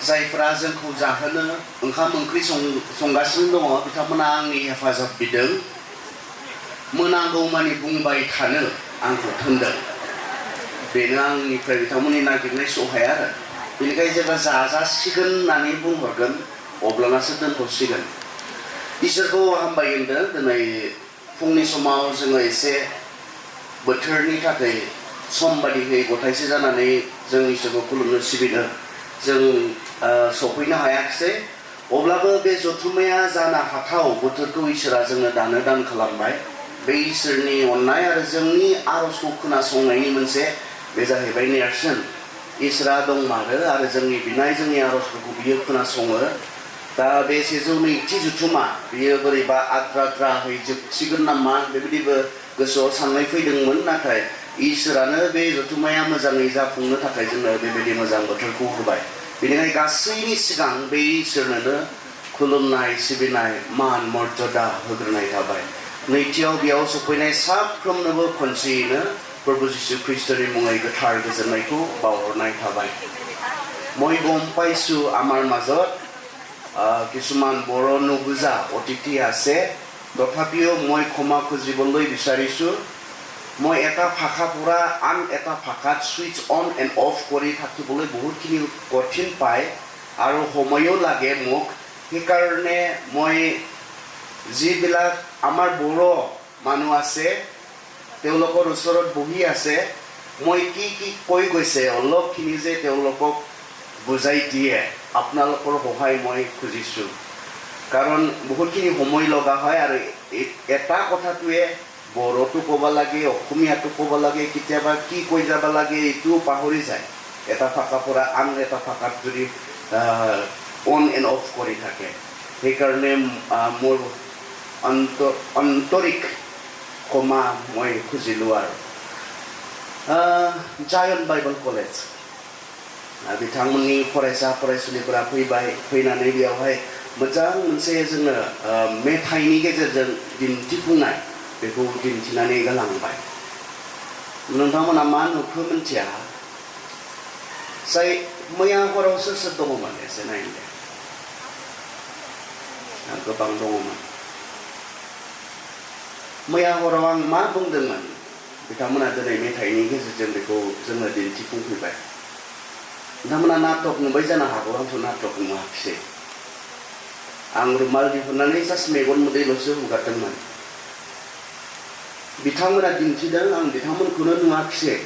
जायफोरा जोंखौ जाहोनो ओंखाम ओंख्रि संगासिनो दङ बिथांमोना आंनि हेफाजाब बिदों मोनांगौमानि बुंबाय थानो आंखौ थोनदों बेनो आंनिफ्राय बिथांमोननि नागिरनाय सहाय आरो बेनिखायनो जेब्ला जाजासिगोन होननानै बुंहरगोन अब्लानासो दोनथ'सिगोन इसोरखौ हामबाय होनदों दिनै फुंनि समाव जोङो एसे बोथोरनि थाखाय सम बादियै गथायसे जानानै जों इसोरखौ खुलुमनो सिबिनो जों सफैनो हायाखिसै अब्लाबो बे जथुम्माया जानो हाथाव बोथोरखौ इसोरा जोंनो दान खालामबाय बे इसोरनि अननाय आरो जोंनि आरजखौ खोनासंनायनि मोनसे बे जाहैबाय नेरसोन इसोरा दंमारो आरो जोंनि बिनाय जोंनि आरजफोरखौ बियो खोनासङो दा बे 102थि जुथुमा बियो बोरैबा आद्राहै जोबसिगोन नामा बेबायदिबो गोसोआव साननाय फैदोंमोन नाथाय इसोरानो बे जथुम्माया मोजाङै जाफुंनो थाखाय जोंनो बेबायदि मोजां बोथोरखौ होबाय बेनिखायनो गासैनि सिगां बे इसोरनोनो खुलुमनाय सिबिनाय मान मर्यादा होग्रोनाय थाबाय नैथियाव बेयाव सफैनाय साफ्रोमनोबो खनसेयैनो प्रभु जिशु ख्रीष्टनि मुङै गोथार गोजोननायखौ बावहरनाय थाबाय মই গম পাইছো আমাৰ মাজত কিছুমান বৰ নুবুজা অতিথি আছে তথাপিও মই ক্ষমা খুজিবলৈ বিচাৰিছো মই এটা ভাষা পৰা আন এটা ভাষাত সুইচ অন এণ্ড অফ কৰি থাকিবলৈ বহুতখিনি কঠিন পায় আৰু সময়ো লাগে মোক সেইকাৰণে মই যিবিলাক আমাৰ বড় মানুহ আছে তেওঁলোকৰ ওচৰত বহি আছে মই কি কৈ গৈছে অলপখিনি যে তেওঁলোকক বুজাই দিয়ে আপোনালোকৰ সহায় মই খুজিছো কাৰণ বহুতখিনি সময় লগা হয় আৰু এটা কথাটোৱে বড়টো ক'ব লাগে অসমীয়াটো ক'ব লাগে কেতিয়াবা কি কৈ যাব লাগে এইটো পাহৰি যায় এটা ভাষা পৰা আন এটা ভাষাত যদি অন এণ্ড অফ কৰি থাকে সেইকাৰণে মোৰ আন্তৰিক ক্ষমা মই খুজিলোঁ আৰু জায়ন বাইবেল কলেজ बिथांमोननि फरायसा फरायसुलिफोरा फैनानै बेयावहाय मोजां मोनसे जोंनो मेथाइनि गेजेरजों दिन्थिफुंनाय बेखौ दिन्थिनानै गालांबाय नोंथांमोना मा नुखो मिथिया जाय मैया हराव सोर दङमोन एसे नायनो गोबां दङमोन मैया हराव आं मा बुंदोंमोन बिथांमोना दिनै मेथाइनि गेजेरजों बेखौ जोंनो दिन्थिफुंफैबाय बिथांमोना नाटक नुबाय जानो हागौ आंथ' नाटक नुवाखिसै आं रुमाल दिहुननानै जास्ट मेगन मोदैल'सो हुगारदोंमोन बिथांमोना दिन्थिदों आं बिथांमोनखौनो नुवाखिसै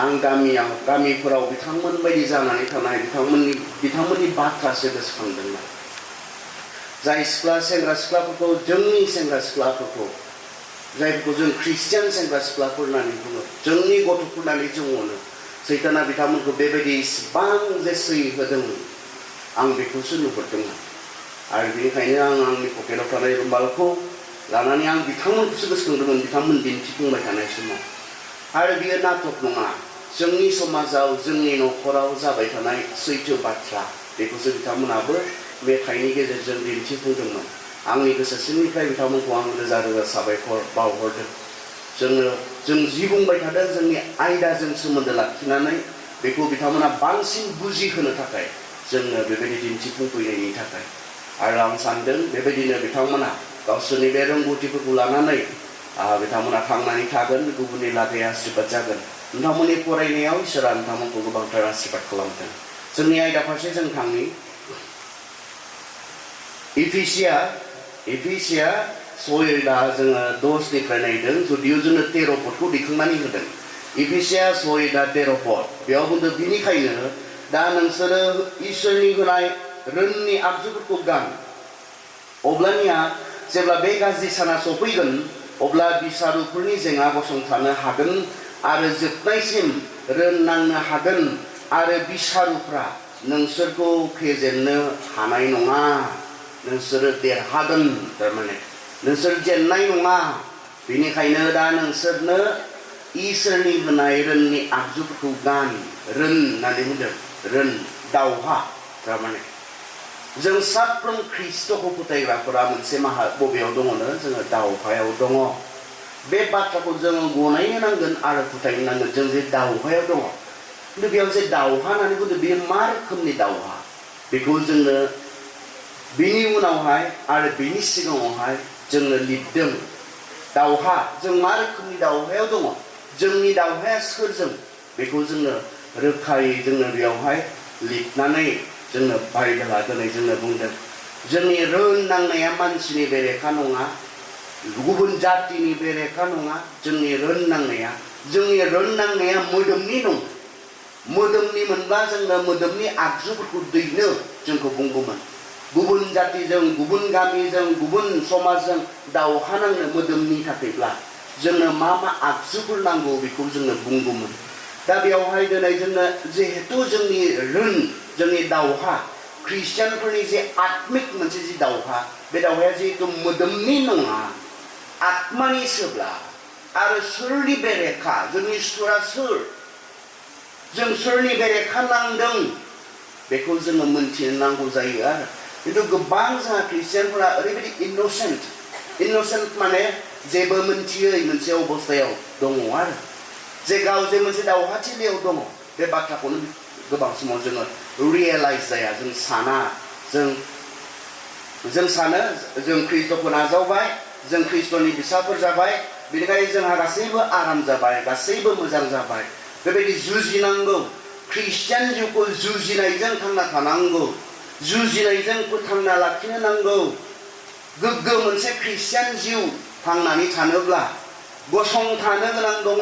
आं गामिफोराव बिथांमोन बायदि जानानै थानाय बिथांमोननि बाथ्रासो गोसोखांदोंमोन जाय सेंग्रा सिख्लाफोरखौ जोंनि सेंग्रा सिख्लाफोरखौ जायफोरखौ जों ख्रिस्टियान सेंग्रा सिख्लाफोर होननानै बुङो जोंनि गथ'फोर होननानै जों अनो सैताना बिथांमोनखौ बेबायदि इसिबां जे सै होदों आं बेखौसो नुहुरदोंमोन आरो बेनिखायनो आं आंनि पकेटाव थानाय रुमालखौ लानानै आं बिथांमोनखौसो गोसोखांदोंमोन बिथांमोन दिन्थिफुंबाय थानाय समाव आरो बियो नाटक नङा जोंनि समाजाव जोंनि न'खराव जाबाय थानाय सैथो बाथ्रा बेखौसो बिथांमोनाबो मेथाइनि गेजेरजों दिन्थिफुंदोंमोन आंनि गोसो सिंनिफ्राय बिथांमोनखौ आं रोजा रोजा साबायखर बावहरदों जों जि बुंबाय थादों जोंनि आयदाजों सोमोन्दो लाखिनानै बेखौ बिथांमोना बांसिन बुजिहोनो थाखाय जोंनो बेबायदि दिन्थिफुंफैनायनि थाखाय आरो आं सानदों बेबायदिनो बिथांमोना गावसोरनि बे रोंगौथिफोरखौ लानानै बिथांमोना थांनानै थागोन गुबुननि लागै आशीर्बाद जागोन नोंथांमोननि फरायनायाव इसोरा नोंथांमोनखौ गोबांथार आशीर्बाद खालामदों जोंनि आयदा फारसे जों थांनि एफिसिया सयदा जोङो 10 निफ्राय नायदों जुदियो जोंनो 13 पदखौ दैखांनानै होदों एफिसिया 6:13 पद बेयाव बुंदों बिनिखायनो दा नोंसोरो इसोरनि होनाय रोननि आगजुफोरखौ गान अब्लानिया जेब्ला बे गाज्रि साना सफैगोन अब्ला बिसारुफोरनि जेंना गसंथानो हागोन आरो जोबनायसिम रोन नांनो हागोन आरो बिसारुफ्रा नोंसोरखौ फेजेननो हानाय नङा नोंसोरो देरहागोन थारमाने नोंसोर जेननाय नङा बेनिखायनो दा नोंसोरनो इसोरनि होनाय रोननि आगजुफोरखौ गान रोन होननानै बुंदों रोन दावहा थारमाने जों साफ्रोम ख्रिस्ट'खौ फोथायग्राफोरा मोनसे बबेयाव दङनो जोङो दावहायाव दङ बे बाथ्राखौ जोङो गनायनो नांगोन आरो फोथायनो नांगोन जों जे दावहायाव दङ खिन्थु बेयाव जे दावहा होननानै बुंदों बेयो मा रोखोमनि दावहा बेखौ जोंनो बिनि उनावहाय आरो बिनि सिगाङावहाय जोंनो लिरदों दावहा जों मा रोखोमनि दावहायाव दङ जोंनि दावहाया सोरजों बेखौ जोंनो रोखायै जोंनो बेयावहाय लिरनानै जोंनो बाइबेला दिनै जोंनो बुंदों जोंनि रोंनांनाया मानसिनि बेरेखा नङा गुबुन जातिनि बेरेखा नङा जोंनि रोंनांनाया मोदोमनि नङा मोदोमनि मोनब्ला जोंनो मोदोमनि आगजुफोरखौ दैनो जोंखौ बुंगौमोन गुबुन जातिजों गुबुन गामिजों गुबुन समाजजों दावहा नांनो मोदोमनि थाखायब्ला जोंनो मा आगजुफोर नांगौ बेखौ जोंनो बुंगौमोन दा बेयावहाय दिनै जोंनो जिहेतु जोंनि दावहा ख्रिस्टियानफोरनि जे आत्मिक मोनसे जि दावहा बे दावहाया जिहेतु मोदोमनि नङा आत्मानि सोब्ला आरो सोरनि बेरेखा जोंनि सुथुरा सोर जों सोरनि बेरेखा नांदों बेखौ जोङो मोनथिनो नांगौ जायो आरो खिन्थु गोबां जोंहा ख्रिस्टियानफोरा ओरैबायदि इनोसेन्ट माने जेबो मोनथियै मोनसे अबस्थायाव दङ आरो जे गाव जे मोनसे दावहाथिलियाव दङ बे बाथ्राखौनो गोबां समाव जोङो रियेलाइज जाया जों साना जों सानो जों ख्रिस्ट'खौ नाजावबाय जों ख्रिस्ट'नि फिसाफोर जाबाय बेनिखायनो जोंहा गासैबो आराम जाबाय गासैबो मोजां जाबाय बेबायदि जुजिनांगौ ख्रिस्टियान जिउखौ जुजिनायजों थांना थानांगौ जुजिनायजों फोथांना लाखिनो नांगौ गोग्गो मोनसे ख्रिस्टियान जिउ थांनानै थानोब्ला गसंथानो गोनां दङ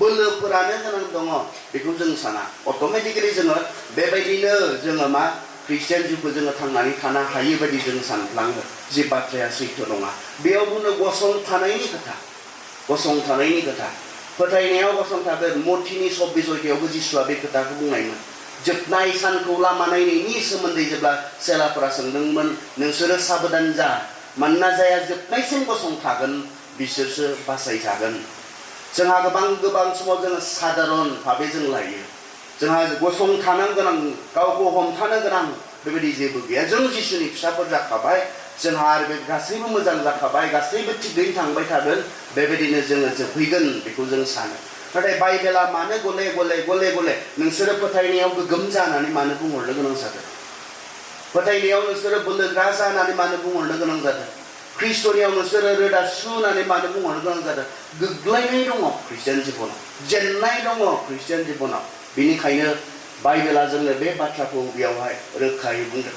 बोलोफोरानो गोनां दङ बेखौ जों साना अट'मेटिकेलि जोङो बेबायदिनो जोङो मा ख्रिस्टियान जिउखौ जोङो थांनानै थानो हायै बायदि जों सानफ्लाङो जि बाथ्राया सैथो नङा बेयाव बुंनो गसंथानायनि खोथा फोथायनायाव गसंथागोन मथिनि 24 अध्यायावबो जिसुआ बे खोथाखौ बुंनायमोन जोबनाय सानखौ लामा नायनायनि सोमोन्दै जेब्ला सेलाफोरा सोंदोंमोन नोंसोरो साबधान जा मानोना जाया जोबनायसिम गसंथागोन बिसोरसो बासायजागोन जोंहा गोबां समाव जोङो साधारन भाबै जों लायो जोंहा गसंथानो गोनां गावखौ हमथानो गोनां बेबायदि जेबो गैया जों जिसुनि फिसाफोर जाखाबाय जोंहा आरो बे गासैबो मोजां जाखाबाय गासैबो थिगैनो थांबाय थागोन बेबायदिनो जोङो जोबहैगोन बेखौ जों सानो नाथाय बाइबेला मानो गले गले नोंसोरो फोथायनायाव गोगोम जानानै मानो बुंहरनो गोनां जादों फोथायनायाव नोंसोरो बोलोग्रा जानानै मानो बुंहरनो गोनां जादों ख्रिस्ट'नियाव नोंसोरो रोदा सुनानै मानो बुंहरनो गोनां जादों गोग्लैनाय दङ ख्रिस्टियान जिबनाव जेननाय दङ ख्रिस्टियान जिबनाव बेनिखायनो बाइबेला जोंनो बे बाथ्राखौ बेयावहाय रोखायै बुंदों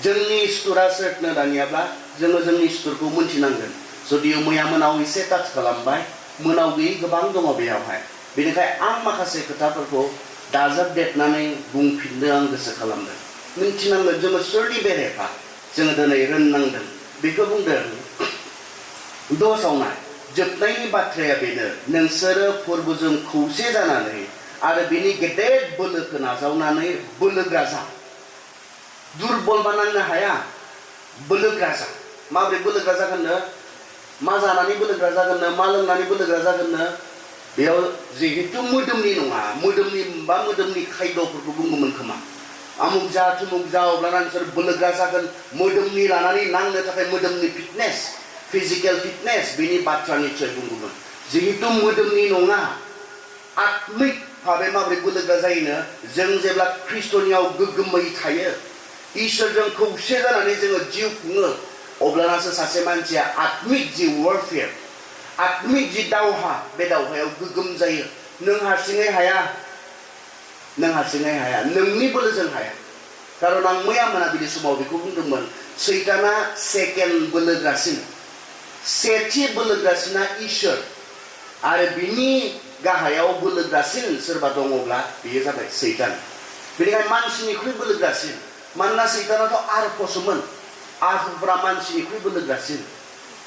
जोंनि सुथुरा सोरनो दानियाब्ला जोङो जोंनि सुथुरखौ मोनथिनांगोन जुदि मैया मोनाव एसे टाच खालामबाय मोनाव गैयै गोबां दङ बेयावहाय बेनिखायनो आं माखासे खोथाफोरखौ दाजाबदेरनानै बुंफिननो आं गोसो खालामदों मिन्थिनांगोन जोङो सोरनि बेरेखा जोङो दिनै रोंनांदों बेखौ बुंदों दसावनाय जोबनायनि बाथ्राया बेनो नोंसोरो फोरबोजों खौसे जानानै आरो बिनि गेदेर बोलोखौ नाजावनानै बोलोग्रा जा दुरबल बानायनो हाया बोलोग्रा जा माबोरै बोलोग्रा जागोननो मा जानानै बोलोग्रा जागोननो मा लोंनानै बोलोग्रा जागोननो बेयाव जिहेतु मोदोमनि नङा मोदोमनि खायद'फोरखौ बुङोमोन खोमा आमुक जा थुमुक जा अब्लाना नोंसोर बोलोग्रा जागोन मोदोमनि लानानै नांनो थाखाय मोदोमनि फिटनेस फिजिकेल फिटनेस बेनि बाथ्रा निश्चय बुंगौमोन जिहेतु मोदोमनि नङा आत्मिक भाबै माबोरै बोलोग्रा जायोनो जों जेब्ला ख्रिस्ट'नियाव गोग्गोमै थायो इसोरजों खौसे जानानै जोङो जिउ खुङो अब्लानासो सासे मानसिया आत्मिक जि वारफेयार आत्मिक जि दावहा बे दावहायाव गोग्गोम जायो नों हारसिङै हाया नोंनि बोलोजों हाया खारन आं मैया मोनाबिलि समाव बेखौ बुंदोंमोन सैताना सेकेन्ड बोलोग्रासिन सेथि बोलोग्रासिना इसोर आरो बिनि गाहायाव बोलोग्रासिन सोरबा दङब्ला बेयो जाबाय सैतान बेनिखायनो मानसिनिख्रुइ बोलोग्रासिन मानोना सैतानाथ' आरफसोमोन आरफफोरा मानसिनिख्रुइ बोलोग्रासिन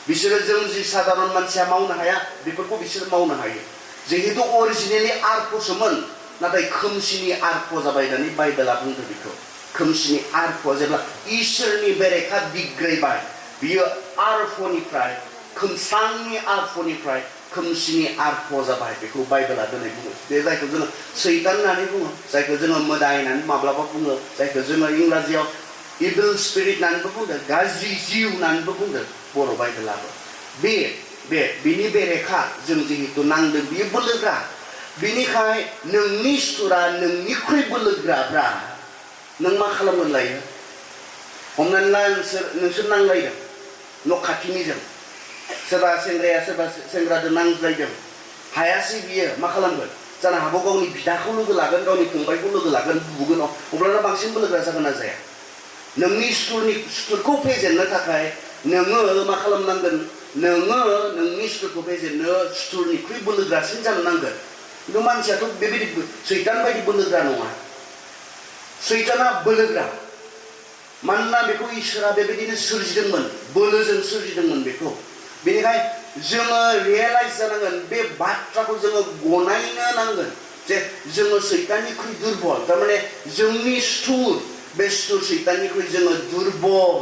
बिसोरो जों जि साधारन मानसिया मावनो हाया बेफोरखौ बिसोर मावनो हायो जिहेतु अरिजिनेलि आरफसोमोन नाथाय खोमसिनि आरफ जाबाय होननानै बाइबेला बुंदों बेखौ खोमसिनि आरफ जेब्ला इसोरनि बेरेखा बिग्रायबाय बियो आरफनिफ्राय खोमसांनि आरफनिफ्राय खोमसिनि आरफ जाबाय बेखौ बाइबेला दिनै बुङो बे जायखौ जोङो सैतान होननानै बुङो जायखौ जोङो मोदाय होननानै माब्लाबा बुङो जायखौ जोङो इंराजियाव इभिल स्पिरिट होननानैबो बुंदों गाज्रि जिउ होननानैबो बुंदों बर' बाइबेलाबो बिनि बेरेखा जों जिहेतु नांदों बियो बोलोग्रा बिनिखाय नोंनि सुथुरा नोंनिख्रुइ बोलोग्राब्रा नों मा खालामगोन लायो हमनानै ला नोंसोर नांलायदों न' खाथिनिजों सोरबा सेंग्राया सोरबा सेंग्राजों नांज्लायदों हायासै बियो मा खालामगोन जानो हागौ गावनि बिदाखौ लोगो लागोन गावनि फंबायखौ लोगो लागोन बुगोन अब्लाना बांसिन बोलोग्रा जागोन ना जाया नोंनि सुथुरखौ फेजेननो थाखाय नोङो मा खालामनांगोन नोङो नोंनि सुथुरखौ फेजेननो सुथुरनिख्रुइ बोलोग्रासिन जानो नांगोन खिन्थु मानसियाथ' बेबायदि सैतान बायदि बोलोग्रा नङा सैताना बोलोग्रा मानोना बेखौ इसोरा बेबायदिनो सोरजिदोंमोन बोलोजों सोरजिदोंमोन बेखौ बेनिखायनो जोङो रियेलाइज जानांगोन बे बाथ्राखौ जोङो गनायनो नांगोन जे जोङो सैताननिख्रुइ दुर्बल थारमाने जोंनि सुथुर बे सुथुर सैताननिख्रुइ जोङो दुर्बल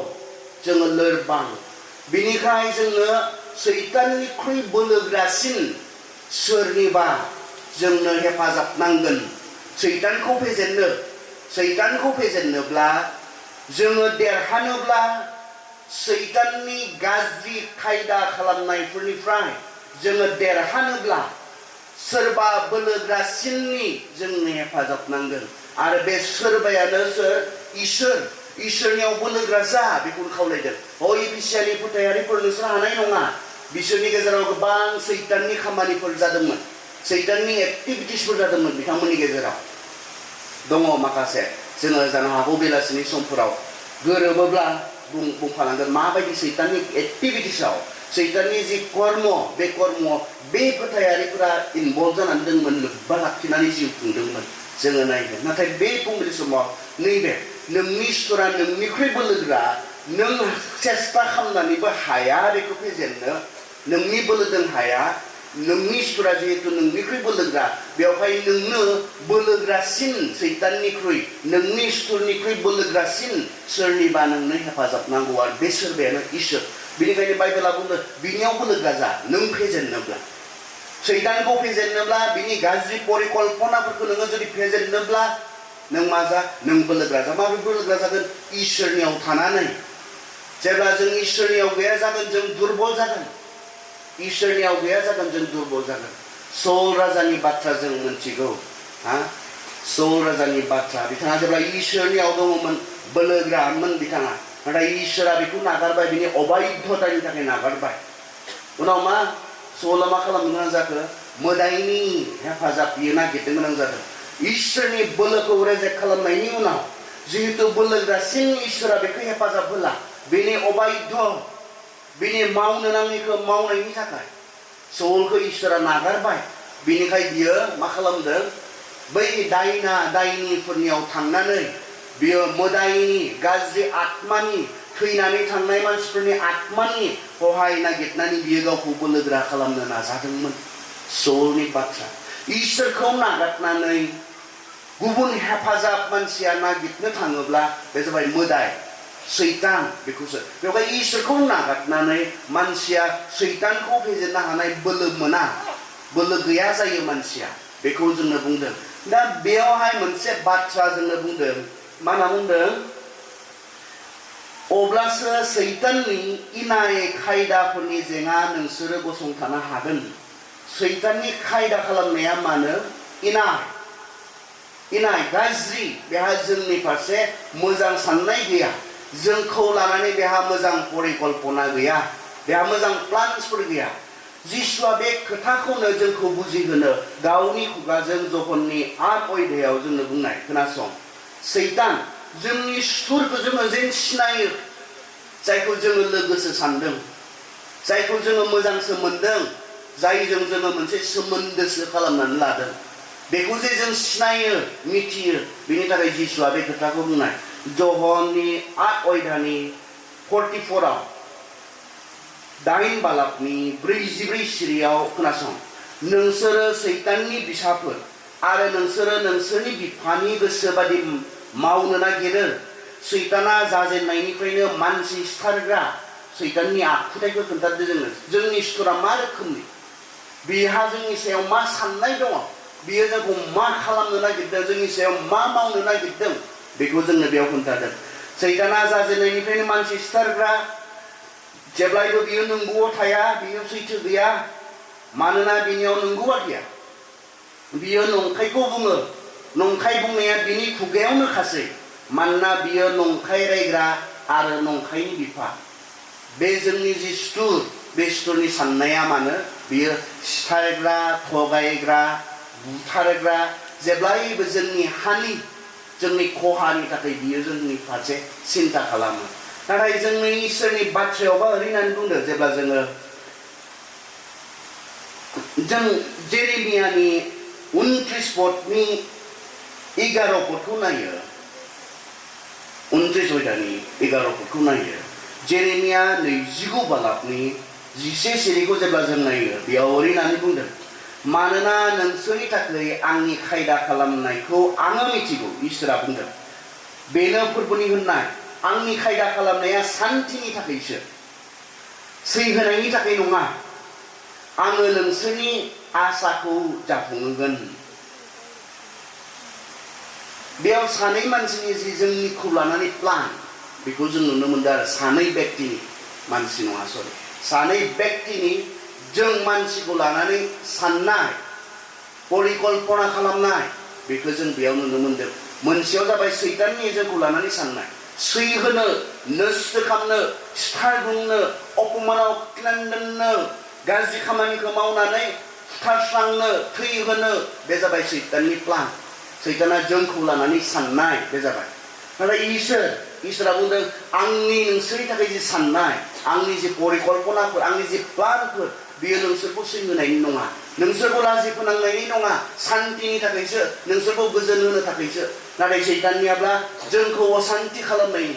जोङो लोरबां बेनिखायनो जोङो सैताननिख्रुइ बोलोग्रासिन सोरनिबा जोंनो हेफाजाब नांगोन सैतानखौ फेजेननोब्ला जोङो देरहानोब्ला सैताननि गाज्रि खायदा खालामनायफोरनिफ्राय जोङो देरहानोब्ला सोरबा बोलोग्रासिननि जोंनो हेफाजाब नांगोन आरो बे सोरबायानो सोर इसोरनियाव बोलोग्रा जा बेखौनो खावलायदों एफिसियानि फोथायारिफोर नोंसोर हानाय नङा बिसोरनि गेजेराव गोबां सैताननि खामानिफोर जादोंमोन सैताननि एक्टिभिटिसफोर जादोंमोन बिथांमोननि गेजेराव दङ माखासे जोङो जानो हागौ बेलासिनि समफोराव गोरोबोब्ला बुंफालांगोन माबायदि सैताननि एक्टिभिटिसआव सैताननि जि कर्म बे फोथायारिफोरा इनभल्भ जानानै दंमोन लोब्बा लाखिनानै जिउ खुंदोंमोन जोङो नायगोन नाथाय बे फुंबिलि समाव नैबे नोंनि सुथुरा नोंनिख्रुइ बोलोग्रा नों सेस्ता खालामनानैबो हाया बेखौ फेजेननो नोंनि बोलोजों हाया नोंनि सुथुरा जिहेतु नोंनिख्रुइ बोलोग्रा बेवहाय नोंनो बोलोग्रासिन सैताननिख्रुइ नोंनि सुथुरनिख्रुइ बोलोग्रासिन सोरनिबा नोंनो हेफाजाब नांगौ आरो बे सोरबायानो इसोर बेनिखायनो बाइबेला बुंदों बिनियाव बोलोग्रा जा नों फेजेननोब्ला सैतानखौ फेजेननोब्ला बिनि गाज्रि परिकल्पनाफोरखौ नोङो जुदि फेजेननोब्ला नों मा जा नों बोलोग्रा जा माबोरै बोलोग्रा जागोन इसोरनियाव थानानै जेब्ला जों इसोरनियाव गैया जागोन जों दुर्बल जागोन इसोरनियाव गैया जागोन जों दुर्बल जागोन सौल राजानि बाथ्रा जों मिथिगौ सौल राजानि बाथ्रा बिथाङा जेब्ला इसोरनियाव दङमोन बोलोग्रामोन बिथाङा नाथाय इसोरा बेखौ नागारबाय बिनि अबाध्यतानि थाखाय नागारबाय उनाव मा सौला मा खालामनो गोनां जाखो मोदायनि हेफाजाब बियो नागिरनो गोनां जादों इसोरनि बोलोखौ रेजेक्ट खालामनायनि उनाव जिहेतु बोलोग्रासिन इसोरा बेखौ हेफाजाब होला बेनि अबाध्य बिनि मावनो नाङैखौ मावनायनि थाखाय सौलखौ इसोरा नागारबाय बिनिखाय बियो मा खालामदों बै दायनिफोरनियाव थांनानै बियो मोदायनि गाज्रि आत्मानि थैनानै थांनाय मानसिफोरनि आत्मानि सहाय नागिरनानै बियो गावखौ बोलोग्रा खालामनो नाजादोंमोन सौलनि बाथ्रा इसोरखौ नागारनानै गुबुन हेफाजाब मानसिया नागिरनो थाङोब्ला बे जाबाय मोदाय सैतान बेखौसो बेवहाय इसोरखौ नागारनानै मानसिया सैतानखौ फेजेननो हानाय बोलो मोना बोलो गैया जायो मानसिया बेखौ जोंनो बुंदों दा बेयावहाय मोनसे बाथ्रा जोंनो बुंदों मा होनना बुंदों अब्लासो सैताननि इनाय खायदाफोरनि जेङा नोंसोरो गसंथानो हागोन सैताननि खायदा खालामनाया मानो इनाय गाज्रि बेहा जोंनि फारसे मोजां साननाय गैया जोंखौ लानानै बेहा मोजां परिकल्पना गैया बेहा मोजां प्लान्सफोर गैया जिसुआ बे खोथाखौनो जोंखौ बुजिहोनो गावनि खुगाजों जहननि 8 अध्यायाव जोंनो बुंनाय खोनासं सैतान जोंनि सुथुरखौ जोङो जेन सिनायो जायखौ जोङो लोगोसो सानदों जायखौ जोङो मोजांसो मोनदों जायजों जोङो मोनसे सोमोन्दोसो खालामनानै लादों बेखौ जे जों सिनायो मिथियो बेनि थाखाय जिसुआ बे खोथाखौ बुंनाय जहननि 8 अध्यायनि 44 आव 8 बालाकनि 44 सिरियाव खोनासं नोंसोरो सैताननि बिसाफोर आरो नोंसोरो नोंसोरनि बिफानि गोसो बादि मावनो नागिरो सैताना जाजेननायनिफ्रायनो मानसि सिथारग्रा सैताननि आखुथायखौ खोन्थादों जोंनि सुथुरा मा रोखोमनि बिहा जोंनि सायाव मा साननाय दङ बियो जोंखौ मा खालामनो नागिरदों जोंनि सायाव मा मावनो नागिरदों बेखौ जोंनो बेयाव खोन्थादों सैताना जाजेननायनिफ्रायनो मानसि सिथारग्रा जेब्लायबो बियो नंगौआव थाया बियो सैथो गैया मानोना बिनियाव नंगौआ गैया बियो नंखायखौ बुङो नंखाय बुंनाया बिनि खुगायावनो खासै मानोना बियो नंखाय रायग्रा आरो नंखायनि बिफा बे जोंनि जि सुथुर बे सुथुरनि साननाया मानो बियो सिथारग्रा थगायग्रा बुथारग्रा जेब्लायबो जोंनि हानि जोंनि खहानि थाखाय बियो जोंनि फारसे सिन्ता खालामो नाथाय जोंनि इसोरनि बाथ्रायावबा ओरैनानै बुंदों जेब्ला जों जेरेमियानि 29 पदनि 11 पदखौ नायो 29 अध्यायनि 11 पदखौ नायो जेरेमिया 29 बालाबनि 11 सिरिखौ जेब्ला जों नायो बेयाव ओरैनानै बुंदों मानोना नोंसोरनि थाखाय आंनि खायदा खालामनायखौ आङो मिथिगौ इसोरा बुंदों बेनो फोरबोनि होननाय आंनि खायदा खालामनाया सान्थिनि थाखायसो सैहोनायनि थाखाय नङा आङो नोंसोरनि आसाखौ जाफुंहोगोन बेयाव सानै मानसिनि जि जोंनिखौ लानानै प्लान बेखौ जों नुनो मोनदों आरो सानै व्यक्तिनि मानसि नङा सरि सानै व्यक्तिनि जों मानसिखौ लानानै साननाय परिकल्पना खालामनाय बेखौ जों बेयाव नुनो मोनदों मोनसेयाव जाबाय सैताननि जोंखौ लानानै साननाय सैहोनो नस्त खालामनो सिथारग्लुंनो अपमानाव दोननो गाज्रि खामानिखौ मावनानै बुथारस्रांनो थैहोनो बे जाबाय सैताननि प्लान सैताना जोंखौ लानानै साननाय बे जाबाय नाथाय इसोरा बुंदों आंनि नोंसोरनि थाखाय जि साननाय आंनि जि परिकल्पनाफोर आंनि जि प्लानफोर बियो नोंसोरखौ सैहोनायनि नङा नोंसोरखौ लाजि फोनांनायनि नङा सान्तिनि थाखायसो नोंसोरखौ गोजोन होनो थाखायसो नाथाय सैताननियाब्ला जोंखौ असान्ति खालामनायनि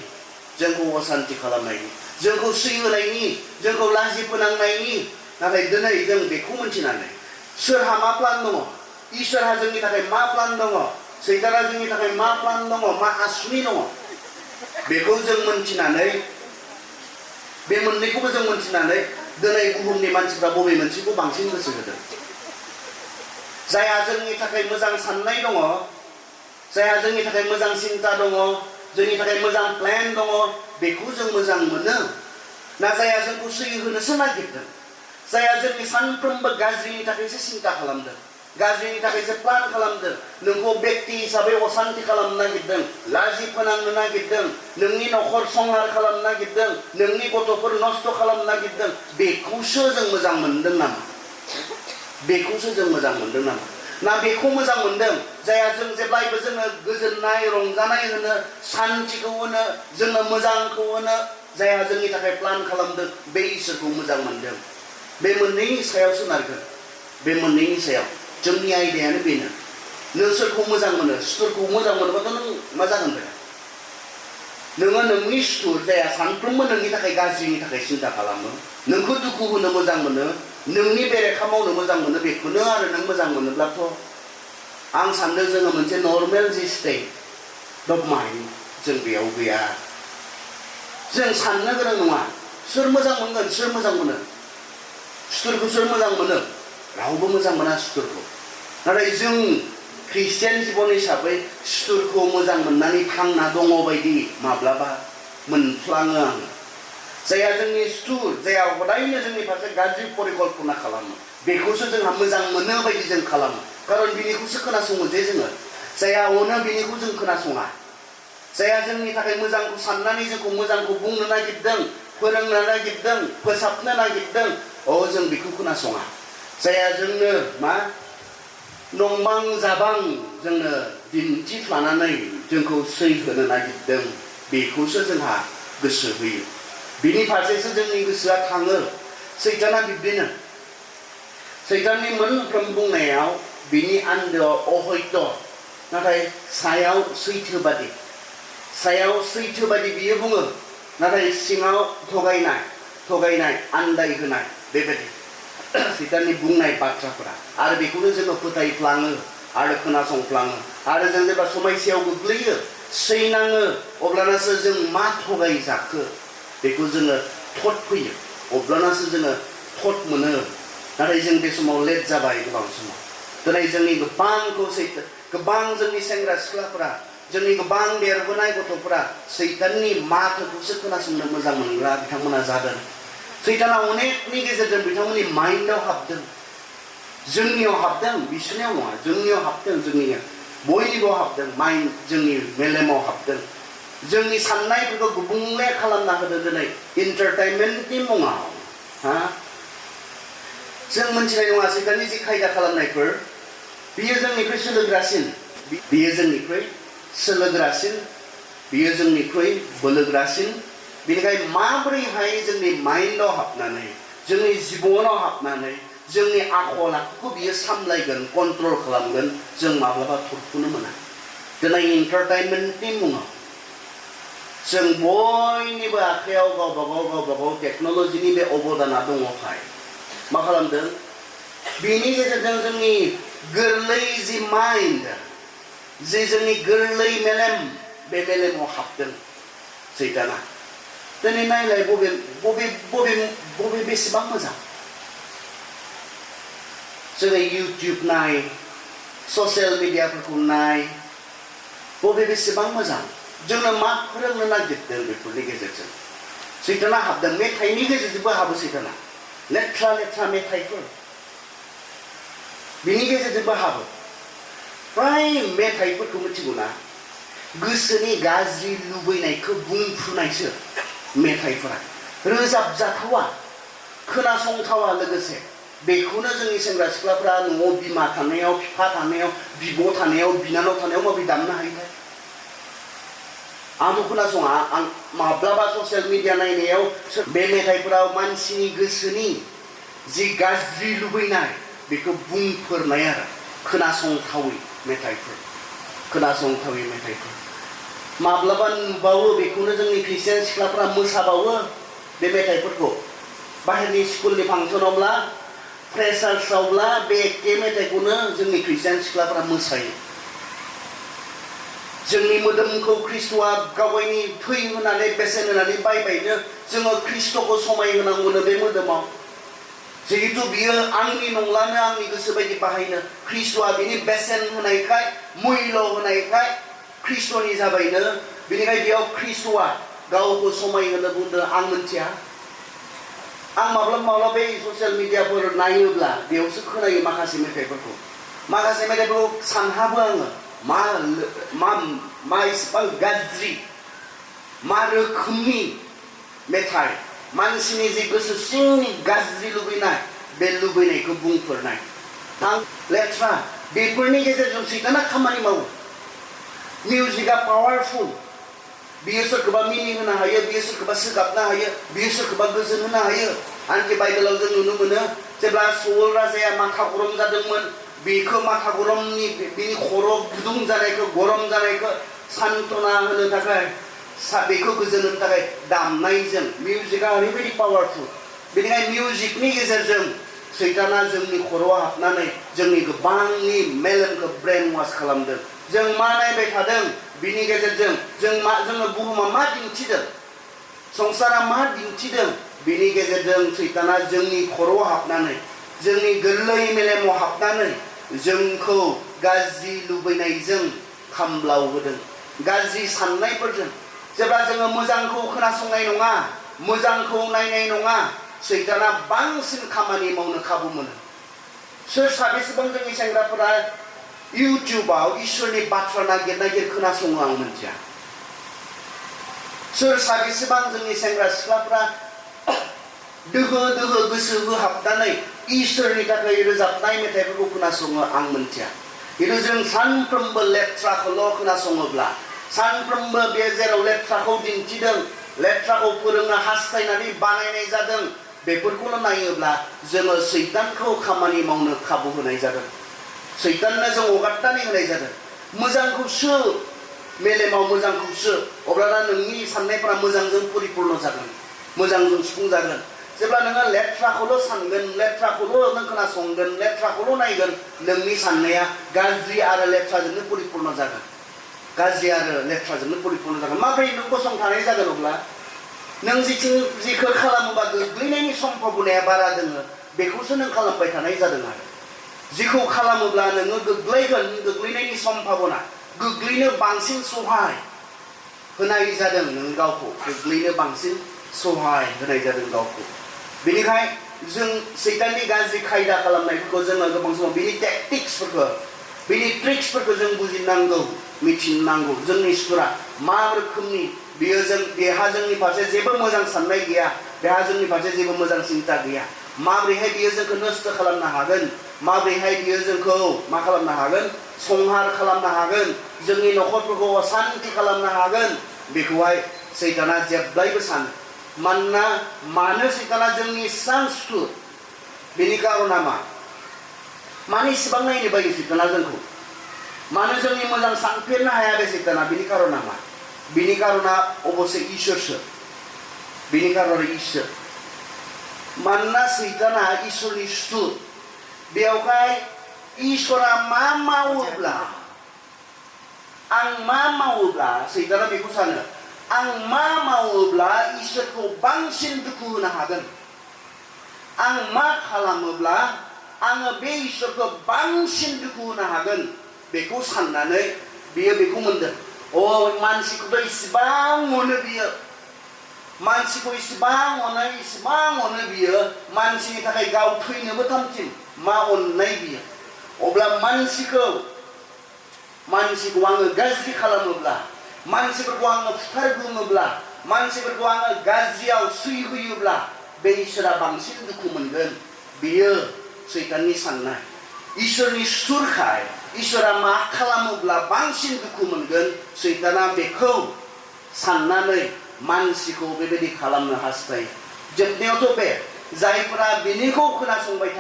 जोंखौ सैहोनायनि जोंखौ लाजि फोनांनायनि नाथाय दिनै जों बेखौ मिथिनानै सोरहा मा प्लान दङ इसोरहा जोंनि थाखाय मा प्लान दङ सैताना जोंनि थाखाय मा प्लान दङ मा आसुनि दङ बेखौ जों मिथिनानै बे मोननैखौबो जों मिथिनानै दिनै बुहुमनि मानसिफ्रा बबे मोनसेखौ बांसिन गोसो होदों जायहा जोंनि थाखाय मोजां साननाय दङ जायहा जोंनि थाखाय मोजां सिन्ता दङ जोंनि थाखाय मोजां प्लेन दङ बेखौ जों मोजां मोनो ना जायहा जोंखौ सैहोनोसो नागिरदों जायहा जोंनि सानफ्रोमबो गाज्रिनि थाखायसो सिन्ता खालामदों गाज्रिनि थाखायसो प्लान खालामदों नोंखौ व्यक्ति हिसाबै अशान्ति खालामनो नागिरदों लाजि फोनांनो नागिरदों नोंनि नखर संहार खालामनो नागिरदों नोंनि गथ'फोर नस्त खालामनो नागिरदों बेखौसो जों मोजां मोनदों नामा ना बेखौ मोजां मोनदों जायहा जों जेब्लायबो जोङो गोजोननाय रंजानाय होनो सान्तिखौ होनो जोङो मोजांखौ होनो जायहा जोंनि थाखाय प्लान खालामदों बे इसोरखौ मोजां मोनदों बे मोननैनि सायाव सोनारगोन बे मोननैनि सायाव जोंनि आयदायानो बेनो नों सोरखौ मोजां मोनो सुथुरखौ मोजां मोनोबाथ' नों मा जागोन बे नोङो नोंनि सुथुर जायहा सानफ्रोमबो नोंनि थाखाय गाज्रिनि थाखाय सिन्ता खालामो नोंखौ दुखु होनो मोजां मोनो नोंनि बेरेखा मावनो मोजां मोनो बेखौनो आरो नों मोजां मोनोब्लाथ' आं सान्दों जोङो मोनसे normal G state of mind जों बेयाव गैया जों साननो गोनां नङा सोर मोजां मोनगोन सोर मोजां मोनो सुथुरखौ सोर मोजां मोनो रावबो मोजां मोना सुथुरखौ नाथाय जों ख्रिस्टियान जिबन हिसाबै सुथुरखौ मोजां मोननानै थांना दङ बायदि माब्लाबा मोनफ्लाङो आं जायहा जोंनि सुथुर जायहा हदायनो जोंनि फारसे गाज्रि परिकल्पना खालामो बेखौसो जोंहा मोजां मोनो बायदि जों खालामो खारन बिनिखौसो खोनासङो जे जोङो जायहा अनो बिनिखौ जों खोनासङा जायहा जोंनि थाखाय मोजांखौ साननानै जोंखौ मोजांखौ बुंनो नागिरदों फोरोंनो नागिरदों फोसाबनो नागिरदों जों बेखौ खोनासङा जायहा जोंनो मा नंबां जाबां जोंनो दिन्थिफ्लानानै जोंखौ सैहोनो नागिरदों बेखौसो जोंहा गोसो होयो बिनि फारसेसो जोंनि गोसोआ थाङो सैताना बिब्दिनो सैताननि मोनफ्रोम बुंनायाव बिनि आन्दोआव अहैत नाथाय सायाव सैथोबादि बियो बुङो नाथाय सिङाव थगायनाय आन्दाय होनाय बेबायदि सैताननि बुंनाय बाथ्राफोरा आरो बेखौनो जोङो फोथायफ्लाङो आरो खोनासंफ्लाङो आरो जों जेब्ला समायसायाव गोग्लैयो सैनाङो अब्लानासो जों मा थगाय जाखो बेखौ जोङो थट फैयो अब्लानासो जोङो थट मोनो नाथाय जों बे समाव लेट जाबाय गोबां समाव दिनै जोंनि गोबां जोंनि सेंग्रा सिख्लाफोरा जोंनि गोबां देरबोनाय गथ'फोरा सैताननि माथोखौसो खोनासंनो मोजां मोनग्रा बिथांमोना जादों सैताना अनेकनि गेजेरजों बिथांमोननि माइन्डआव हाबदों जोंनियाव हाबदों बिसोरनियाव नङा जोंनियाव हाबदों जोंनियाव बयनिबो हाबदों माइन्ड जोंनि मेलेमाव हाबदों जोंनि साननायफोरखौ गुबुंले खालामना होदों दिनै इन्टारटेनमेन्टनि मुङाव हा जों मोनथिनाय नङा सैताननि जि खायदा खालामनायफोर बियो जोंनिख्रुइ सोलोग्रासिन बियो जोंनिख्रुइ सोलोग्रासिन बियो जोंनिख्रुइ बोलोग्रासिन बेनिखायनो माबोरैहाय जोंनि माइन्डआव हाबनानै जोंनि जिबनाव हाबनानै जोंनि आखल आखुखौ बियो सामलायगोन कन्ट्रल खालामगोन जों माब्लाबा थरखौनो मोना दिनै इन्टारटेनमेन्टनि मुङाव जों बयनिबो आखायाव गावबागाव टेक्न'लजिनि बे अबदाना दङखाय मा खालामदों बेनि गेजेरजों जोंनि गोरलै जि माइन्ड जे जोंनि गोरलै मेलेम बे मेलेमाव हाबदों सैताना दिनै नायलाय बबे बेसेबां मोजां जोङो इउटिउब नाय ससियेल मिडियाफोरखौ नाय बबे बेसेबां मोजां जोंनो मा फोरोंनो नागिरदों बेफोरनि गेजेरजों सैताना हाबदों मेथाइनि गेजेरजोंबो हाबो सैताना लेथ्रा मेथाइफोर बिनि गेजेरजोंबो हाबो फ्राय मेथाइफोरखौ मिथिगौ ना गोसोनि गाज्रि लुबैनायखौ बुंफ्रुनायसो मेथाइफोरा रोजाबजाथावा खोनासंथावा लोगोसे बेखौनो जोंनि सेंग्रा सिख्लाफोरा न'आव बिमा थानायाव बिफा थानायाव बिब' थानायाव बिनानाव थानायाव माबोरै दामनो हायोथाय आंबो खोनासङा आं माब्लाबा ससियेल मिडिया नायनायाव बे मेथाइफोराव मानसिनि गोसोनि जि गाज्रि लुबैनाय बेखौ बुंफोरनाय आरो खोनासंथावै मेथाइफोर माब्लाबा नुबावो बेखौनो जोंनि ख्रिस्टियान सिख्लाफोरा मोसाबावो बे मेथाइफोरखौ बाहेरनि स्कुलनि फांसनावब्ला फ्रेसार्सआवब्ला बे एखे मेथाइखौनो जोंनि ख्रिस्टियान सिख्लाफोरा मोसायो जोंनि मोदोमखौ ख्रिस्ट'आ गावगायनि थै होनानै बेसेन होनानै बायबायनो जोङो ख्रिस्ट'खौ समायहोनांगौनो बे मोदोमाव जिहेतु बियो आंनि नंलानो आंनि गोसो बायदि बाहायनो ख्रिस्ट'आ बिनि बेसेन होनायखाय मुल्य होनायखाय ख्रिस्ट'नि जाबायनो बेनिखायनो बेयाव ख्रिस्ट'आ गावखौ समायहोनो बुंदों आं मिथिया आं माब्लाबा बे ससियेल मिडियाफोर नायोब्ला बेयावसो खोनायो माखासे मेथाइफोरखौ सानहाबो आङो मा इसेबां गाज्रि मा रोखोमनि मेथाइ मानसिनि जि गोसो सिंनि गाज्रि लुबैनाय बे लुबैनायखौ बुंफोरनाय लेथ्रा बेफोरनि गेजेरजों सैताना खामानि मावो मिउजिकआ पावारफुल बियो सोरखौबा मिनिहोनो हायो बियो सोरखौबा सोगाबनो हायो बियो सोरखौबा गोजोन होनो हायो आनखि बाइबेलाव जों नुनो मोनो जेब्ला सौल राजाया माथा गरम जादोंमोन बेखौ माथा गरमनि बिनि खर' गुदुं जानायखौ गरम जानायखौ सान्त्वना होनो थाखाय बेखौ गोजोन होनो थाखाय दामनायजों मिउजिकआ ओरैबायदि पावारफुल बेनिखायनो मिउजिकनि गेजेरजों सैताना जोंनि खर'आव हाबनानै जोंनि गोबांनि मेलेमखौ ब्रेन वाश खालामदों जों मा नायबाय थादों बिनि गेजेरजों जोङो बुहुमा मा दिन्थिदों संसारा मा दिन्थिदों बिनि गेजेरजों सैताना जोंनि खर'आव हाबनानै जोंनि गोरलै मेलेमाव हाबनानै जोंखौ गाज्रि लुबैनायजों खामब्लावहोदों गाज्रि साननायफोरजों जेब्ला जोङो मोजांखौ खोनासंनाय नङा मोजांखौ नायनाय नङा सैताना बांसिन खामानि मावनो खाबु मोनो सोर साबेसेबां जोंनि सेंग्राफोरा इउटिउबाव इसोरनि बाथ्रा नागिर खोनासङो आं मिथिया सोर साबेसेबां जोंनि सेंग्रा सिख्लाफ्रा दोहो गोसो होहाबनानै इसोरनि थाखाय रोजाबनाय मेथाइफोरखौ खोनासङो आं मिथिया खिन्थु जों सानफ्रोमबो लेथ्राखौल' खोनासङोब्ला सानफ्रोमबो बे जेराव लेथ्राखौ दिन्थिदों लेथ्राखौ फोरोंनो हास्थायनानै बानायनाय जादों बेफोरखौल' नायोब्ला जोङो सैतानखौ खामानि मावनो खाबु होनाय जादों सैताननो जों हगारनानै होनाय जादों मोजांखौसो मेलेमाव मोजांखौसो अब्लाना नोंनि साननायफोरा मोजांजों परिपुर्ण जागोन मोजांजों सुफुंजागोन जेब्ला नोङो लेथ्राखौल' सानगोन लेथ्राखौल' नों खोनासंगोन लेथ्राखौल' नायगोन नोंनि साननाया गाज्रि आरो लेथ्राजोंनो परिपुर्ण जागोन माबोरै नों गसंथानाय जागोन अब्ला नों जिखौ खालामोबा गोग्लैनायनि सम्भाबनाया बारा दोङो बेखौसो नों खालामबाय थानाय जादों आरो जिखौ खालामोब्ला नोङो गोग्लैगोन गोग्लैनायनि सम्भाबना गोग्लैनो बांसिन सहाय होनाय जादों नों गावखौ गोग्लैनो बांसिन सहाय होनाय जादों गावखौ बेनिखाय जों सैताननि गाज्रि खायदा खालामनायफोरखौ जोङो गोबां समाव बिनि टेक्टिक्सफोरखौ बिनि ट्रिक्सफोरखौ जों बुजिनांगौ मिथिनांगौ जोंनि इसुरा मा रोखोमनि बेहा जोंनि फारसे जेबो मोजां साननाय गैया बेहा जोंनि फारसे जेबो मोजां सिन्ता गैया माबोरैहाय बियो जोंखौ नस्थ' खालामनो हागोन माबोरैहाय बियो जोंखौ मा खालामनो हागोन संहार खालामनो हागोन जोंनि न'खरफोरखौ असान्ति खालामनो हागोन बेखौहाय सैताना जेब्लायबो सानो मानोना मानो सैताना जोंनि सानसुथुर बेनि कारना मानो इसेबां नायनो बायो सैताना जोंखौ मानो जोंनि मोजां सानफेरनो हाया बे सैताना बेनि कारना मा बिनि कारना अबसे इसोरसो बिनि कारना इसोर मानोना सैताना इसोरनि सुथुर बेवहाय इसोरा मा मावोब्ला आं मा मावोब्ला सैताना बेखौ सानो आं मा मावोब्ला इसोरखौ बांसिन दुखु होनो हागोन आं मा खालामोब्ला आङो बे इसोरखौ बांसिन दुखु होनो हागोन बेखौ साननानै बियो बेखौ मोनदों मानसिखौथ' इसेबां अनो बियो मानसिखौ इसेबां अनो बियो मानसिनि थाखाय गाव थैनोबो थामथिम मा अननाय बियो अब्ला मानसिखौ आङो गाज्रि खालामोब्ला मानसिफोरखौ आङो फुथारग्लुङोब्ला मानसिफोरखौ आङो गाज्रियाव सैहोयोब्ला बे इसोरा बांसिन दुखु मोनगोन बियो सैताननि साननाय इसोरनि सुरखाय इसोरा मा खालामोब्ला बांसिन दुखु मोनगोन सैताना बेखौ साननानै मानसिखौ बेबायदि खालामनो हास्थायो जोबनायावथ' बे जायफोरा बिनिखौ खोनासंबाय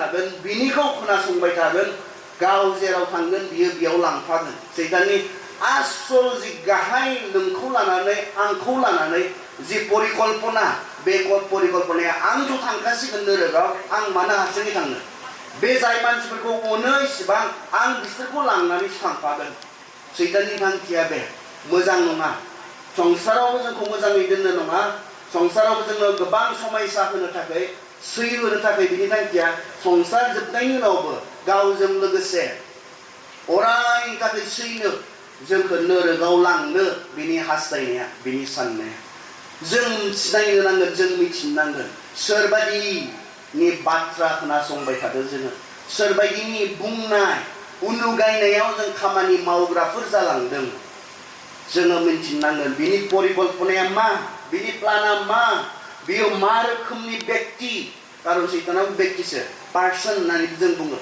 थागोन गाव जेराव थांगोन बियो बेयाव लांफागोन सैताननि आसल जि गाहाय नोंखौ लानानै आंखौ लानानै जि परिकल्पना बे परिकल्पनाया आंथ' थांखासिगोन नोरोगाव आं मानो हारसिङै थांनो बे जाय मानसिफोरखौ अनो इसेबां आं बिसोरखौ लांनानै थांफागोन सैताननि थांखिया बे मोजां नङा संसारावबो जोंखौ मोजाङै दोननो नङा संसारावबो जोङो गोबां समायसा होनो थाखाय सै होनो थाखाय बिनि थांखिया संसार जोबनायनि उनावबो गावजों लोगोसे अरायनि थाखाय सैनो जोंखौ नोरोगाव लांनो बिनि हास्थायनाया बिनि साननाया जों सिनायनो नांगोन जों मिथिनांगोन सोरबादिनि बाथ्रा खोनासंबाय थादों जोङो सोरबादिनि बुंनाय उनुगायनायाव जों खामानि मावग्राफोर जालांदों जोङो मिथिनांगोन बिनि परिकल्पनाया मा बिनि प्लाना मा बियो मा रोखोमनि व्यक्ति कारन सैतानाबो व्यक्तिसो पार्सन होननानै जों बुङो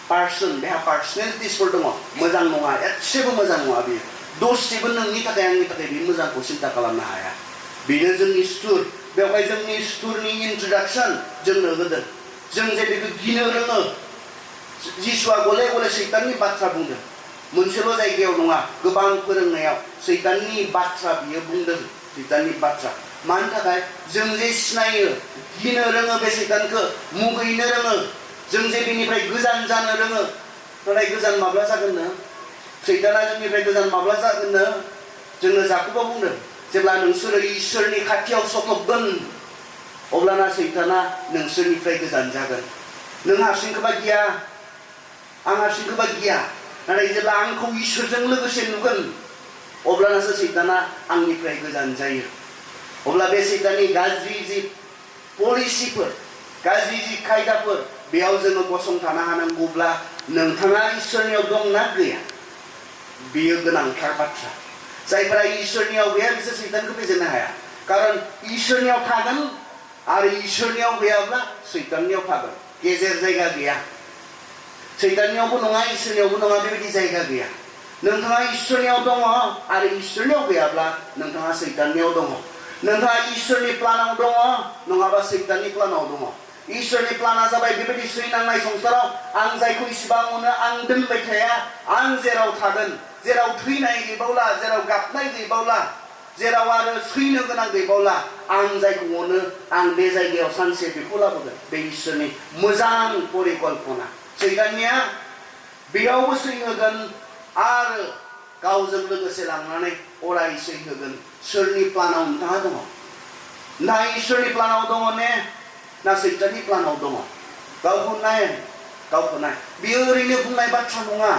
पार्सन बेहा पार्सनेलिटिसफोर दङ मोजां नङा एसेबो मोजां नङा बियो दसेबो नोंनि थाखाय आंनि थाखाय बे मोजांखौ सिन्ता खालामनो हाया बेनो जोंनि सुथुर बेवहाय जोंनि सुथुरनि इन्ट्रडाक्सन जोंनो होदों जों जे बेखौ गिनो रोङो जिसुआ गले गले सैताननि बाथ्रा बुंदों मोनसेल' जायगायाव नङा गोबां फोरोंनायाव सैताननि बाथ्रा बियो बुंदों सैताननि बाथ्रा मानि थाखाय जों जे सिनायो गिनो रोङो बे सैतानखौ मुगैनो रोङो जों जे बेनिफ्राय गोजान जानो रोङो नाथाय गोजान माब्ला जागोननो सैताना जोंनिफ्राय गोजान माब्ला जागोननो जोंनो जाकुबा बुंदों जेब्ला नोंसोरो इसोरनि खाथियाव सफबगोन अब्लाना सैताना नोंसोरनिफ्राय गोजान जागोन नों हारसिंखौबा गिया आं हारसिंखौबा गिया नाथाय जेब्ला आंखौ इसोरजों लोगोसे नुगोन अब्लानासो सैताना आंनिफ्राय गोजान जायो अब्ला बे सैताननि गाज्रि जि पलिसिफोर गाज्रि जि खायदाफोर बेयाव जोङो गसंथानो हानांगौब्ला नोंथाङा इसोरनियाव दंना गैया बेयो गोनांथार बाथ्रा जायफोरा इसोरनियाव गैया बिसोर सैतानखौ फेजेननो हाया कारन इसोरनियाव थागोन आरो इसोरनियाव गैयाब्ला सैताननियाव थागोन गेजेर जायगा गैया सैताननियावबो नङा इसोरनियावबो नङा बेबायदि जायगा गैया नोंथाङा इसोरनियाव दङ आरो इसोरनियाव गैयाब्ला नोंथाङा सैताननियाव दङ नोंथाङा इसोरनि प्लानाव दङ नङाबा सैताननि प्लानाव दङ इसोरनि प्लाना जाबाय बेबायदि सैनांनाय संसाराव आं जायखौ इसिबां अनो आं दोनबाय थाया आं जेराव थागोन जेराव थैनाय गैबावला जेराव गाबनाय गैबावला जेराव आरो सैनो गोनां गैबावला आं जायखौ अनो आं बे जायगायाव सानसे बेखौ लाबोगोन बे इसोरनि मोजां परिकल्पना सैताननिया बेयावबो सैहोगोन आरो गावजों लोगोसे लांनानै अराय सैहोगोन सोरनि प्लानाव नोंथाङा दङ ना इसोरनि प्लानाव दङ ने ना सैताननि प्लानाव दङ गावखौ नाय बेयो ओरैनो बुंनाय बाथ्रा नङा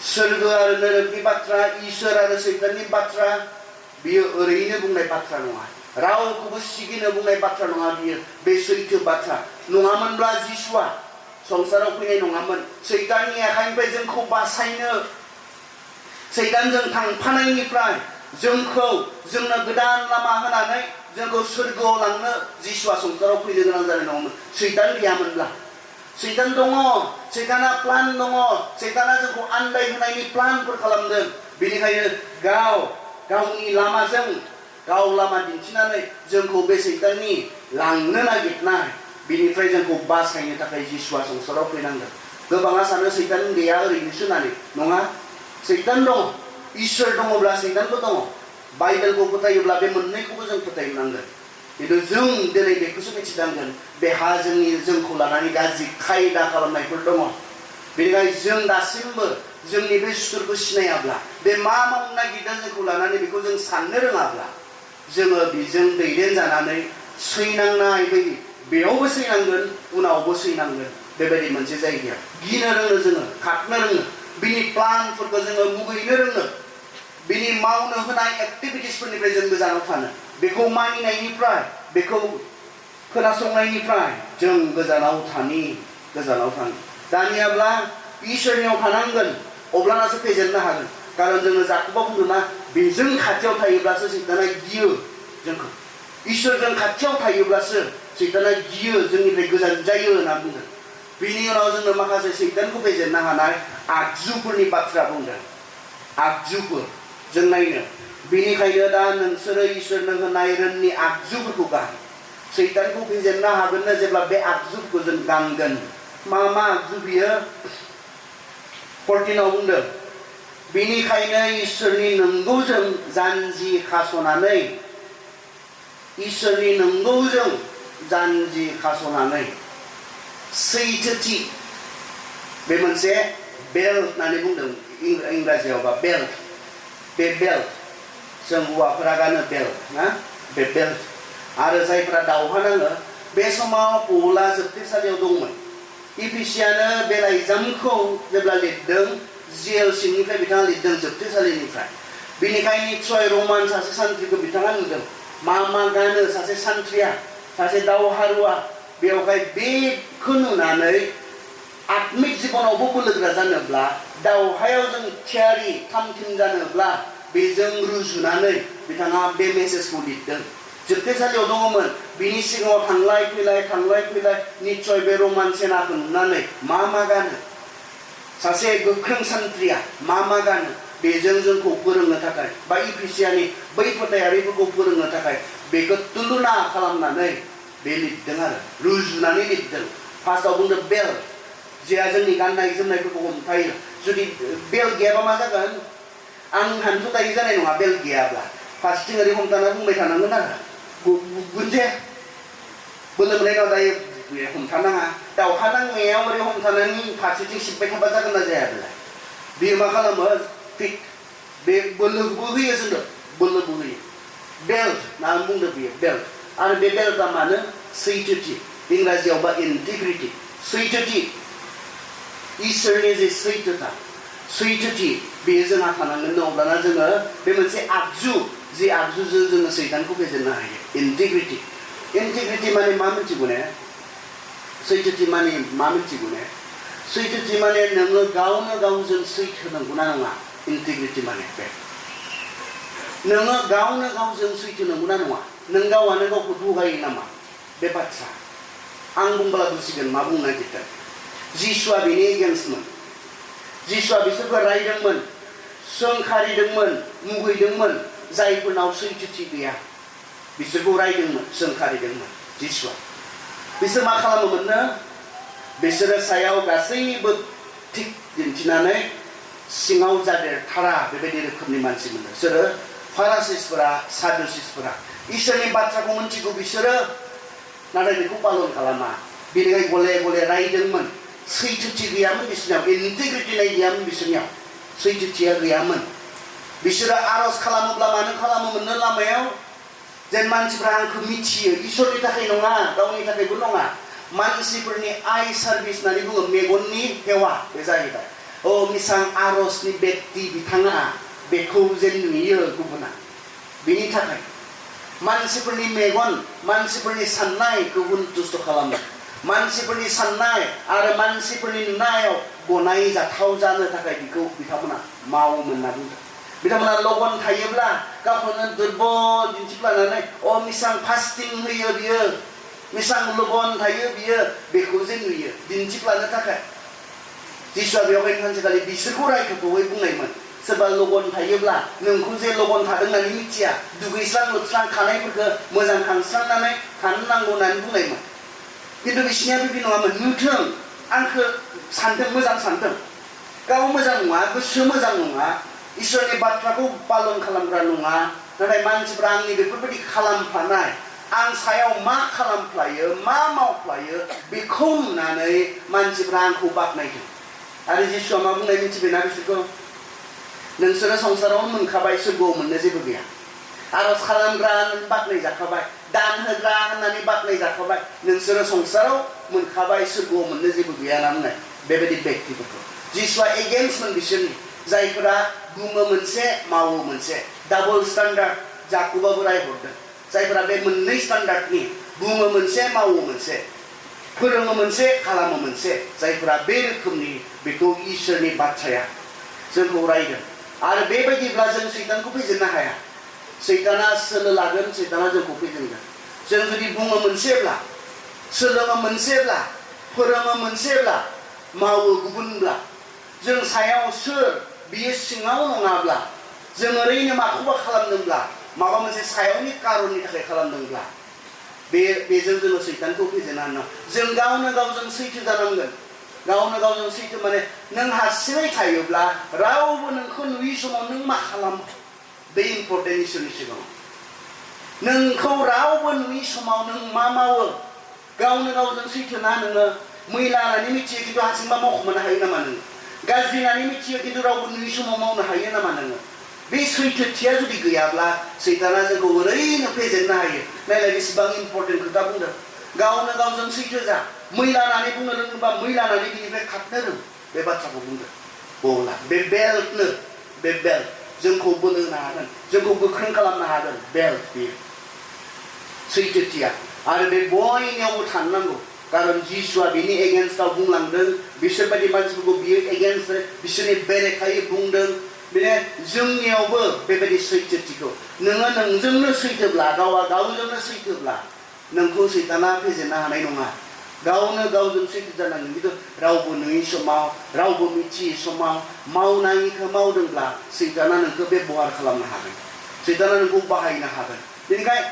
सोरगो आरो नोरोगनि बाथ्रा इसोर आरो सैताननि बाथ्रा बेयो ओरैनो बुंनाय बाथ्रा नङा रावखौबो सिगिनो बुंनाय बाथ्रा नङा बियो बे सैथो बाथ्रा नङामोनब्ला जिसुआ संसाराव फैनाय नङामोन सैताननि आखाइनिफ्राय जोंखौ बासायनो सैतानजों थांफानायनिफ्राय जोंनो गोदान लामा होनानै जोंखौ सोरगोआव लांनो जिसुआ संसाराव फैनो गोनां जानाय नङामोन सैतान गैयामोनब्ला सैतान दङ सैताना प्लान दङ सैताना जोंखौ आन्दायहोनायनि प्लानफोर खालामदों बेनिखायनो गावनि लामाजों गाव लामा दिन्थिनानै जोंखौ बे सैताननि लांनो नागिरनाय बिनिफ्राय जोंखौ बासायनो थाखाय जिसुआ संसाराव फैनांगोन गोबाङा सानो सैतान गैया ओरैनोसो होननानै नङा सैतान दङ इसोर दङब्ला सैतानबो दङ बाइबेलखौ फोथायोब्ला बे मोननैखौबो जों फोथायनांगोन खिन्थु जों दिनै बेखौसो मिथिनांगोन बेहा जोंखौ लानानै गाज्रि खायदा खालामनायफोर दङ बेनिखायनो जों दासिमबो जोंनि बे सुथुरखौ सिनायाब्ला बे मा मावनो नागिरदों जोंखौ लानानै बेखौ जों साननो रोङाब्ला जोङो बेजों दैदेनजानानै सैनांनाय बै बेयावबो सैनांगोन उनावबो सैनांगोन बेबायदि मोनसे जायगायाव गिनो रोङो जोङो खारनो रोङो बिनि प्लानफोरखौ जोङो मुगैनो रोङो बिनि मावनो होनाय एक्टिभिटिसफोरनिफ्राय जों गोजानाव थानो बेखौ मानिनायनिफ्राय बेखौ खोनासंनायनिफ्राय जों गोजानाव थानो दानियाब्ला इसोरनियाव थानांगोन अब्लानासो फेजेननो हागोन कारन जोङो जाकबा बुंदोंना बेजों खाथियाव थायोब्लासो सैताना गियो जोंखौ इसोरजों खाथियाव थायोब्लासो सैताना गियो जोंनिफ्राय गोजान जायो होनना बुंदों बिनि उनाव जोङो माखासे सैतानखौ फेजेननो हानाय आगजुफोरनि बाथ्रा बुंदों आगजुफोर जों नायनो बेनिखायनो दा नोंसोरो इसोरनो होनाय रोननि आगजुफोरखौ गान सैतानखौ फेजेननो हागोननो जेब्ला बे आगजुफोरखौ जों गानगोन मा आगजु बियो 14 आव बुंदों बेनिखायनो इसोरनि नंगौजों जानजि खास'नानै सैथोथि बे मोनसे बेल्ट होननानै बुंदों इंराजियावबा बेल्ट बे बेल्ट जों हौवाफोरा गानो बेल्ट ना बे बेल्ट आरो जायफोरा दावहा नाङो बे समाव पौला जोबथेसालियाव दंमोन इफिसियानो बे लाइजामखौ जेब्ला लिरदों जेल सिंनिफ्राय बिथाङा लिरदों जोबथेसालिनिफ्राय बेनिखायनो निस्सय रमान सासे सान्थ्रिखौ बिथाङा नुदों मा गानो सासे सान्थ्रिया सासे दावहारुआ बेवहाय बेखौ नुनानै आत्मिक जिबनावबो बोलोगोरा जानोब्ला दावहायाव जों थियारि थामथिम जानोब्ला बेजों रुजुनानै बिथाङा बे मेसेजखौ लिरदों जोबथेसालियाव दङमोन बिनि सिगाङाव थांलाय फैलाय निस्सय बे रमान सेनाखौ नुनानै मा गानो सासे गोख्रों सान्थ्रिया मा गानो बेजों जोंखौ फोरोंनो थाखाय बा इफिसियानि बै फोथायारिफोरखौ फोरोंनो थाखाय बेखौ तुलना खालामनानै बे लिरदों आरो रुजुनानै लिरदों फार्स्टआव बुंदों बेल्ट जेया जोंनि गाननाय जोमनायफोरखौ हमथायो जुदि बेल्ट गैयाबा मा जागोन आं हान्थु दायो जानाय नङा बेल्ट गैयाब्ला फारसेथिं ओरै हमथाना बुंबाय थानांगोन आरो गुनजे बोलो मोननायनाव दायो हमथानाङा दावहा नांनायाव ओरै हमथानानै फारसेथिं सिबबाय थाबा जागोन ना जायाब्ला बेयो मा खालामो फिट बे बोलोबो होयो जोंनो बोलोबो होयो बेल्ट ना बुंदों बेयो बेल्ट आरो बे बेल्टआ मानो सैथोथि इंराजियावबा इन्टिग्रिटि सैथोथि इसोरनि जे सैथोथि बेयो जोंहा थानांगोन अब्लाना जोङो बे मोनसे आगजु जे आगजुजों जोङो सैतानखौ फेजेननो हायो इन्टिग्रिटि माने मा मिथिगौ ने सैथोथि माने मा मिथिगौ ने सैथोथि माने नोङो गावनो गावजों सैथो नंगौना नङा इन्टिग्रिटि माने बे नोङो गावनो गावजों सैथो नंगौना नङा नों गावानो गावखौ थगायो नामा बे बाथ्रा आं बुंब्ला बुजिगोन मा बुंनो नागिरदों जिसुआ बेनि एगेन्स्टमोन जिसुआ बिसोरखौ रायदोंमोन सोंखारिदोंमोन मुगैदोंमोन जायफोरनाव सैथोथि गैया बिसोरखौ रायदोंमोन सोंखारिदोंमोन जिसुआ बिसोर मा खालामोमोननो बिसोरो सायाव गासैबो थिक दिन्थिनानै सिङाव जादेरथारा बेबायदि रोखोमनि मानसिमोन बिसोरो फारासिसफोरा सादुसिसफोरा इसोरनि बाथ्राखौ मिथिगौ बिसोरो नाथाय बेखौ पालन खालामा बेनिखाय गले रायदोंमोन सैथोथि गैयामोन बिसोरनियाव इन्टिग्रिटि गैयामोन बिसोरनियाव सैथोथिया गैयामोन बिसोरो आरज खालामोब्ला मानो खालामोमोननो लामायाव जेन मानसिफ्रा आंखौ मिथियो इसोरनि थाखाय नङा गावनि थाखायबो नङा मानसिफोरनि आइ सार्भिस होननानै बुङो मेगननि हेवा बे जाहैबाय मिसां आरजनि बेक्ति बिथाङा बेखौ जेन नुयो गुबुना बेनि थाखाय मानसिफोरनि मेगन मानसिफोरनि साननायखौ दुष्ट खालामो मानसिफोरनि साननाय आरो मानसिफोरनि नुनायाव गनाय जाथाव जानो थाखाय बिखौ बिथांमोना मावोमोन होनना बुंदों बिथांमोना लगन थायोब्ला गावखौनो दुर्बल दिन्थिफ्लानानै मिसां फास्टिं होयो बियो मिसां लगन थायो बियो बेखौ जे नुयो दिन्थिफ्लानो थाखाय जिसुआ बेवहाय सानसेखालि बिसोरखौ रायखौयै बुंनायमोन सोरबा लगन थायोब्ला नोंखौ जे लगन थादों होननानै मिथिया दुगैस्रां लोबस्रां खानायफोरखौ मोजां खांस्रांनानै थानो नांगौ होननानै बुंनायमोन किन्तु बिसोरनिया बिदि नङामोन नुथों आंखौ सानथों मोजां सानथों गाव मोजां नङा गोसो मोजां नङा इसोरनि बाथ्राखौ पालन खालामग्रा नङा नाथाय मानसिफ्रा आंनि बेफोरबायदि खालामफ्लानाय आं सायाव मा खालामफ्लायो मा मावफ्लायो बेखौ नुनानै मानसिफ्रा आंखौ बाख्नायदों आरो जिसुआ मा बुंनाय मिथिबायना बिसोरखौ नोंसोरो संसाराव मोनखाबाय सोरगोआव मोननो जेबो गैया आरज खालामग्रा होननानै बाख्नाय जाखाबाय दान होग्रा होननानै बाख्नाय जाखाबाय नोंसोरो संसाराव मोनखाबाय सोरगोआव मोननो जेबो गैया होनना बुंनाय बेबायदि व्यक्तिफोरखौ जिसुआ एगेन्स्टमोन बिसोरनि जायफोरा बुङो मोनसे मावो मोनसे डाबल स्टान्डार्ड जाकुबाबो रायहरदों जायफोरा बे मोननै स्टान्डार्डनि बुङो मोनसे मावो मोनसे फोरोङो मोनसे खालामो मोनसे जायफोरा बे रोखोमनि बेखौ इसोरनि बाथ्राया जोंखौ रायदों आरो बेबायदिब्ला जों सैतानखौ फेजेननो हाया सैताना सोलो लागोन सैताना जोंखौ फेजेनगोन जों जुदि बुङो मोनसेब्ला सोलोङो मोनसेब्ला फोरोङो मोनसेब्ला मावो गुबुनब्ला जों सायाव सोर बियो सिङाव नङाब्ला जों ओरैनो माखौबा खालामदोंब्ला माबा मोनसे सायावनि कारननि थाखाय खालामदोंब्ला बेजों जोङो सैतानखौ फेजेननो हाया जों गावनो गावजों सैथो जानांगोन गावनो गावजों सैथो माने नों हारसिङै थायोब्ला रावबो नोंखौ नुयि समाव नों मा खालामो बे इम्पर्टेन्ट इसोरनि सिगाङाव नोंखौ रावबो नुयि समाव नों मा मावो गावनो गावजों सैथो ना नोङो मैला होननानै मिथियो खिन्थु हारसिंबा मावखुमानो हायो नामा नोङो गाज्रि होननानै मिथियो खिन्थु रावबो नुयि समाव मावनो हायो नामा नोङो बे सैथोथिया जुदि गैयाब्ला सैताना जोंखौ ओरैनो फेजेननो हायो नायलाय बेसेबां इम्पर्टेन्ट खोथा बुंदों गावनो गावजों सैथो जा मैला होननानै बुंनो रोङोबा मैला होननानै बिनिफ्राय खारनो रों बे बाथ्राखौ बुंदों अब्ला बे बेल्टनो बे बेल्ट जोंखौ बोलो होनो हागोन जोंखौ गोख्रों खालामनो हागोन बेल्ट बेयो सैथोथिया आरो बे बयनियावबो थानो नांगौ कारन जिसुआ बिनि एगेन्स्टआव बुंलांदों बिसोरबायदि मानसिफोरखौ बियो एगेन्स्ट बिसोरनि बेरेखायै बुंदों बेनो जोंनियावबो बेबायदि सैथोथिखौ नोङो नोंजोंनो सैथोब्ला गावआ गावजोंनो सैथोब्ला नोंखौ सैताना फेजेननो हानाय नङा गावनो गावजों सैथो जानांगोन खिन्थु रावबो नुयि समाव रावबो मिथियै समाव मावनाङिखौ मावदोंब्ला सैताना नोंखौ बेबहार खालामनो हागोन सैताना नोंखौ बाहायनो हागोन बेनिखायनो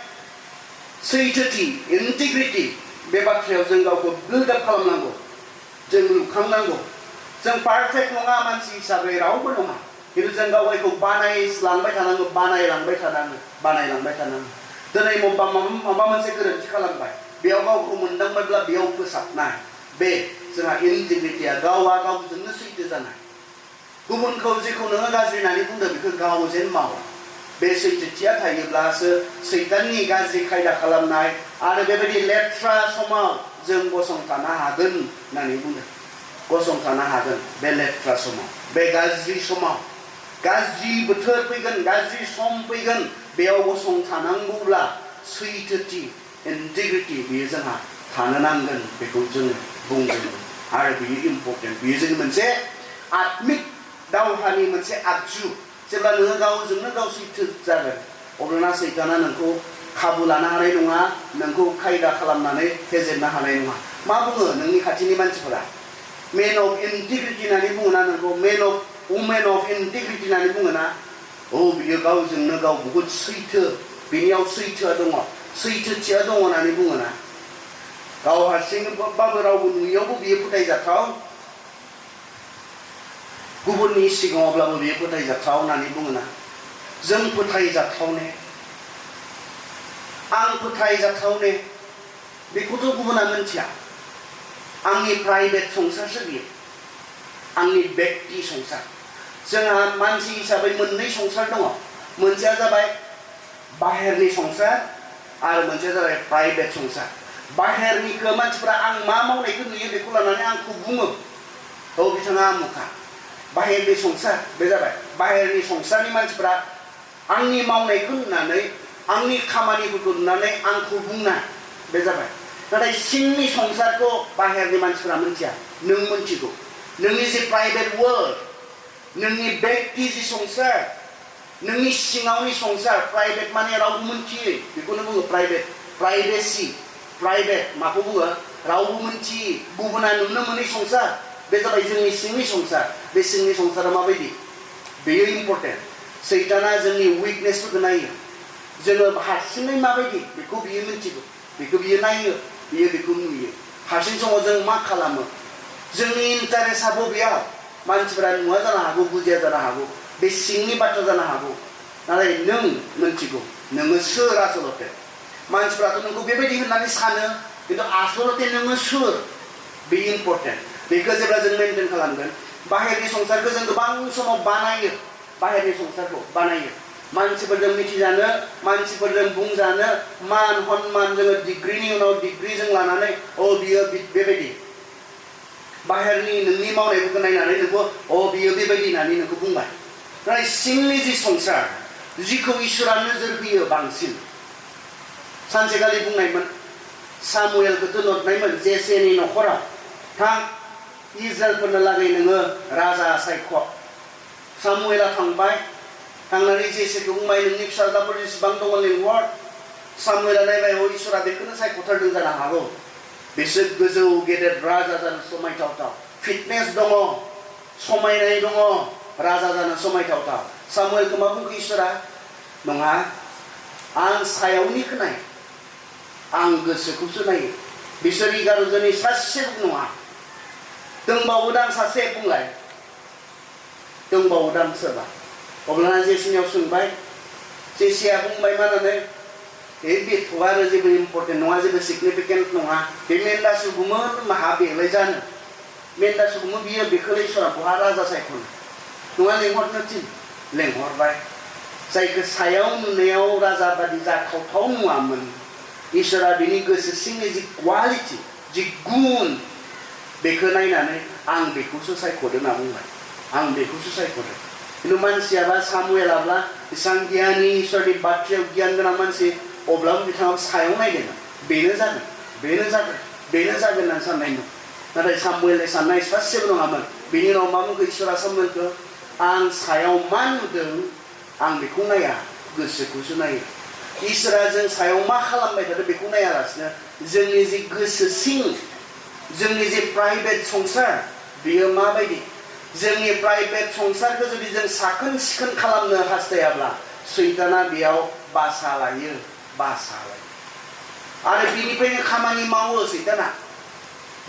सैथोथि इन्टिग्रिटि बे बाथ्रायाव जों गावखौ बिल्डआप खालामनांगौ जों लुखांनांगौ जों पारफेक्ट नङा मानसि हिसाबै रावबो नङा खिन्थु जों गावखौ बानायलांबाय थानांगौ दिनै माबा मोनसे गोरोन्थि खालामबाय बेयाव गावखौ मोनदांबायब्ला बेयाव फोसाबनाय बे जोंहा इन्टिग्रिटिया गावआ गावजोंनो सैथो जानाय गुबुनखौ जेखौ नोङो गाज्रि होननानै बुंदों बेखौ गाव जेन मावा बे सैथोथिया थायोब्लासो सैताननि गाज्रि खायदा खालामनाय आरो बेबायदि लेथ्रा समाव जों गसंथानो हागोन होननानै बुंदों गसंथानो हागोन बे लेथ्रा समाव बे गाज्रि समाव गाज्रि बोथोर फैगोन गाज्रि सम फैगोन बेयाव गसंथानांगौब्ला सैथोथि इन्टिग्रिटि बेयो जोंहा थानो नांगोन बेखौ जोङो बुंदों आरो बेयो इम्पर्टेन्ट बेयो जोंनि मोनसे आत्मिक दावहानि मोनसे आगजु जेब्ला नोङो गावजोंनो गाव सैथो जागोन अब्लाना सैताना नोंखौ खाबु लानो हानाय नङा नोंखौ खायदा खालामनानै फेजेननो हानाय नङा मा बुङो नोंनि खाथिनि मानसिफोरा मेन अफ इन्टिग्रिटि होननानै बुङोना नोंखौ मेन अफ वुमेन अफ इन्टिग्रिटि होननानै बुङोना बियो गावजोंनो गाव बहुद सैथो बेनियाव सैथोआ दङ सैथोथिया दङ होननानै बुङोना गाव हारसिंबाबो रावबो नुयियावबो बियो फोथायजाथाव गुबुननि सिगाङावब्लाबो बियो फोथायजाथाव होननानै बुङोना जों फोथायजाथावने आं फोथायजाथावने बेखौथ' गुबुना मिथिया आंनि प्राइभेट संसारसो बियो आंनि व्यक्ति संसार जोंहा मानसि हिसाबै मोननै संसार दङ मोनसेया जाबाय बाहेरनि संसार आरो मोनसेया जाबाय प्राइभेट संसार बाहेरनिखौ मानसिफ्रा आं मा मावनायखौ नुयो बेखौ लानानै आंखौ बुङो बिथाङा आमुखा बाहेरनि संसार बे जाबाय बाहेरनि संसारनि मानसिफ्रा आंनि मावनायखौ नुनानै आंनि खामानिफोरखौ नुनानै आंखौ बुंना बे जाबाय नाथाय सिंनि संसारखौ बाहेरनि मानसिफोरा मिथिया नों मिथिगौ नोंनि जे प्राइभेट वर्ल्ड नोंनि व्यक्ति जि संसार नोंनि सिङावनि संसार प्राइभेट माने रावबो मिथियै बेखौनो बुङो प्राइभेट प्राइभेसि प्राइभेट माखौ बुङो रावबो मिथियै गुबुना नुनो मोनै संसार बे जाबाय जोंनि सिंनि संसार बे सिंनि संसारा माबायदि बेयो इम्पर्टेन्ट सैताना जोंनि उइकनेसफोरखौ नायो जोङो हारसिङै माबायदि बेखौ बियो मिथिगौ बेखौ बियो नायो बियो बेखौ नुयो हारसिं समाव जों मा खालामो जोंनि इन्टारेस्टआ बबेयाव मानसिफोरा नुवा जानो हागौ बुजिया जानो हागौ बे सिंनि बाथ्रा जानो हागौ नाथाय नों मिथिगौ नोङो सोर आसलते मानसिफोराथ' नोंखौ बेबायदि होननानै सानो खिन्थु आसलते नोङो सोर बे इम्पर्टेन्ट बेखौ जेब्ला जों मेनटेन खालामगोन बाहेरनि संसारखौ जों गोबां समाव बानायो बाहेरनि संसारखौ बानायो मानसिफोरजों मिथिजानो मानसिफोरजों बुंजानो मान हनमान जोङो डिग्रीनि उनाव डिग्री जों लानानै बियो बेबायदि बाहेरनि नोंनि मावनायफोरखौ नायनानै नोंखौ बियो बेबायदि होननानै नोंखौ बुंबाय नाथाय सिंनि जि संसार जिखौ इसोरा नोजोर होयो बांसिन सानसेखालि बुंनायमोन सामुएलखौ दोनहरनायमोन जेसेनि न'खराव थां इजराइलफोरनो लागै नोङो राजा सायख' सामुएला थांबाय थांनानै जेसेखौ बुंबाय नोंनि फिसाज्लाफोर जेसेबां दङ लिंहर सामुएला नायबाय इसोरा बेखौनो सायख'थारदों जानो हागौ बिसोर गोजौ गेदेर राजा जानो समायथावथाव फिटनेस दङ समायनाय दङ राजा जानो समायथावथाव सामुएलखौ मा बुंखो इसोरा नङा आं सायावनिखौ नाय आं गोसोखौसो नायो बिसोर 11 जननि सासेबो नङा दंबावोदां सासे बुंलाय दंबावोदां सोरबा अब्लाना जेसेनियाव सोंबाय जेसेया बुंबाय मा होननानै बेथ' आरो जेबो इम्पर्टेन्ट नङा जेबो सिगनिफिकेन्ट नङा बे मेन्दा सुबुंमोन माहा बेलाय जानो मेन्दा सुबुंमोन बियो बेखौलाय इसोरा बहा राजा सायख'नो नङा लेंहरनो थिन लेंहरबाय जायखौ सायाव नुनायाव राजा बादि जाथावथाव नुवामोन इसोरा बिनि गोसो सिंनि जि क्वालिटि जि गुन बेखौ नायनानै आं बेखौसो सायख'दों होनना बुंबाय आं बेखौसो सायख'दों खिन्थु मानसियाबा सामुएलाब्ला एसेबां गियानि इसोरनि बाथ्रायाव गियान गोनां मानसि अब्लाबो बिथाङा सायाव नायदोंमोन बेनो जागोन बेनो जागोन बेनो जागोन होननानै साननायमोन नाथाय सामुएलनि साननाय सासेबो नङामोन बिनि उनाव मा बुंखो इसोरा सामुएलखौ आं सायाव मा नुदों आं बेखौ नाया गोसोखौसो नायो इसोरा जों सायाव मा खालामबाय थादों बेखौ नायालासिनो जोंनि जि गोसो सिं जोंनि जे प्राइभेट संसार बियो माबायदि जोंनि प्राइभेट संसारखौ जुदि जों साखोन सिखोन खालामनो हास्थायाब्ला सैताना बेयाव बासा लायो आरो बिनिफ्रायनो खामानि मावो सैताना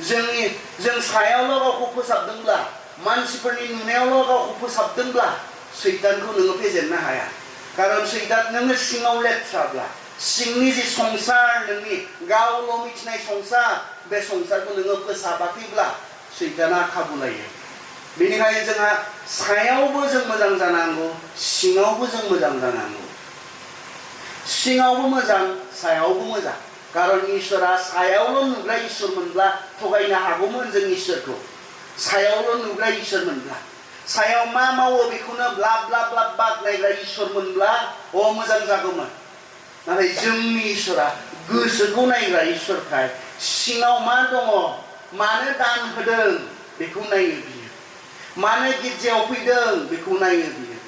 जों सायावल' गावखौ फोसाबदोंब्ला मानसिफोरनि नुनायावल' गावखौ फोसाबदोंब्ला सैतानखौ नोङो फेजेननो हाया कारन सैतान नोङो सिङाव लेथ्राब्ला सिंनि जि संसार नोंनि गावल' मिथिनाय संसार बे संसारखौ नोङो फोसाबाखैब्ला सैताना खाबु लायो बेनिखायनो जोंहा सायावबो जों मोजां जानांगौ सिङावबो जों मोजां जानांगौ सिङावबो मोजां सायावबो मोजां कारन इसोरा सायावल' नुग्रा इसोरमोनब्ला थगायनो हागौमोन जों इसोरखौ सायावल' नुग्रा इसोरमोनब्ला सायाव मा मावो बेखौनो ब्लाब ब्लाब ब्लाब बाख्नायग्रा इसोरमोनब्ला मोजां जागौमोन नाथाय जोंनि इसोरा गोसोखौ नायग्रा इसोरखाय सिङाव मा दङ मानो दान होदों बेखौ नायो बियो मानो गिर्जायाव फैदों बेखौ नायो बियो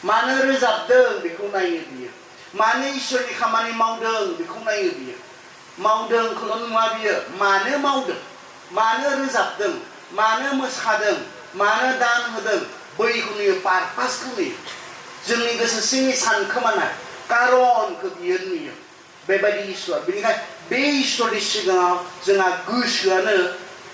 मानो रोजाबदों बेखौ नायो बियो मानो इसोरनि खामानि मावदों बेखौ नायो बियो मावदोंखौल' नुवा बियो मानो मावदों मानो रोजाबदों मानो मोसादों मानो दान होदों बैखौ नुयो पारपासखौ नुयो जोंनि गोसो सिंनि सानखोमानाय कारनखौ बियो नुयो बेबायदि इसोर बेनिखायनो बे इसोरनि सिगाङाव जोंहा गोसोआनो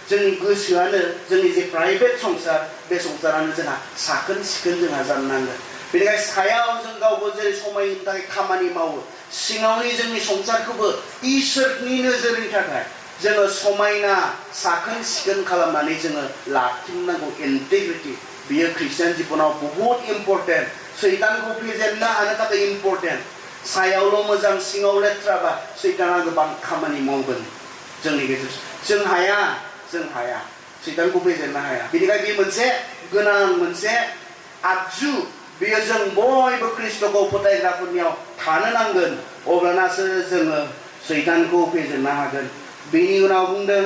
जोंनि जे प्राइभेट संसार बे संसारानो जोंहा साखोन सिखोन जोंहा जानो नांगोन बेनिखायनो सायाव जों गावबो जेरै समायनि थाखाय खामानि मावो सिङावनि जोंनि संसारखौबो इसोरनि नोजोरनि थाखाय जोङो समायना साखोन सिखोन खालामनानै जोङो लाखिनांगौ इन्टिग्रिटि बियो ख्रिस्टियान जिबनाव बहुत इम्पर्टेन्ट सैतानखौ फेजेननो हानो थाखाय इम्पर्टेन्ट सायावल' मोजां सिङाव लेथ्राबा सैताना गोबां खामानि मावगोन जोंनि गेजेरजों जों हाया सैतानखौ फेजेननो हाया बेनिखायनो बे मोनसे गोनां मोनसे आगजु बेयो जों बयबो ख्रिस्ट'खौ फोथायग्राफोरनियाव थानो नांगोन अब्लानासो जोङो सैतानखौ फेजेननो हागोन बेनि उनाव बुंदों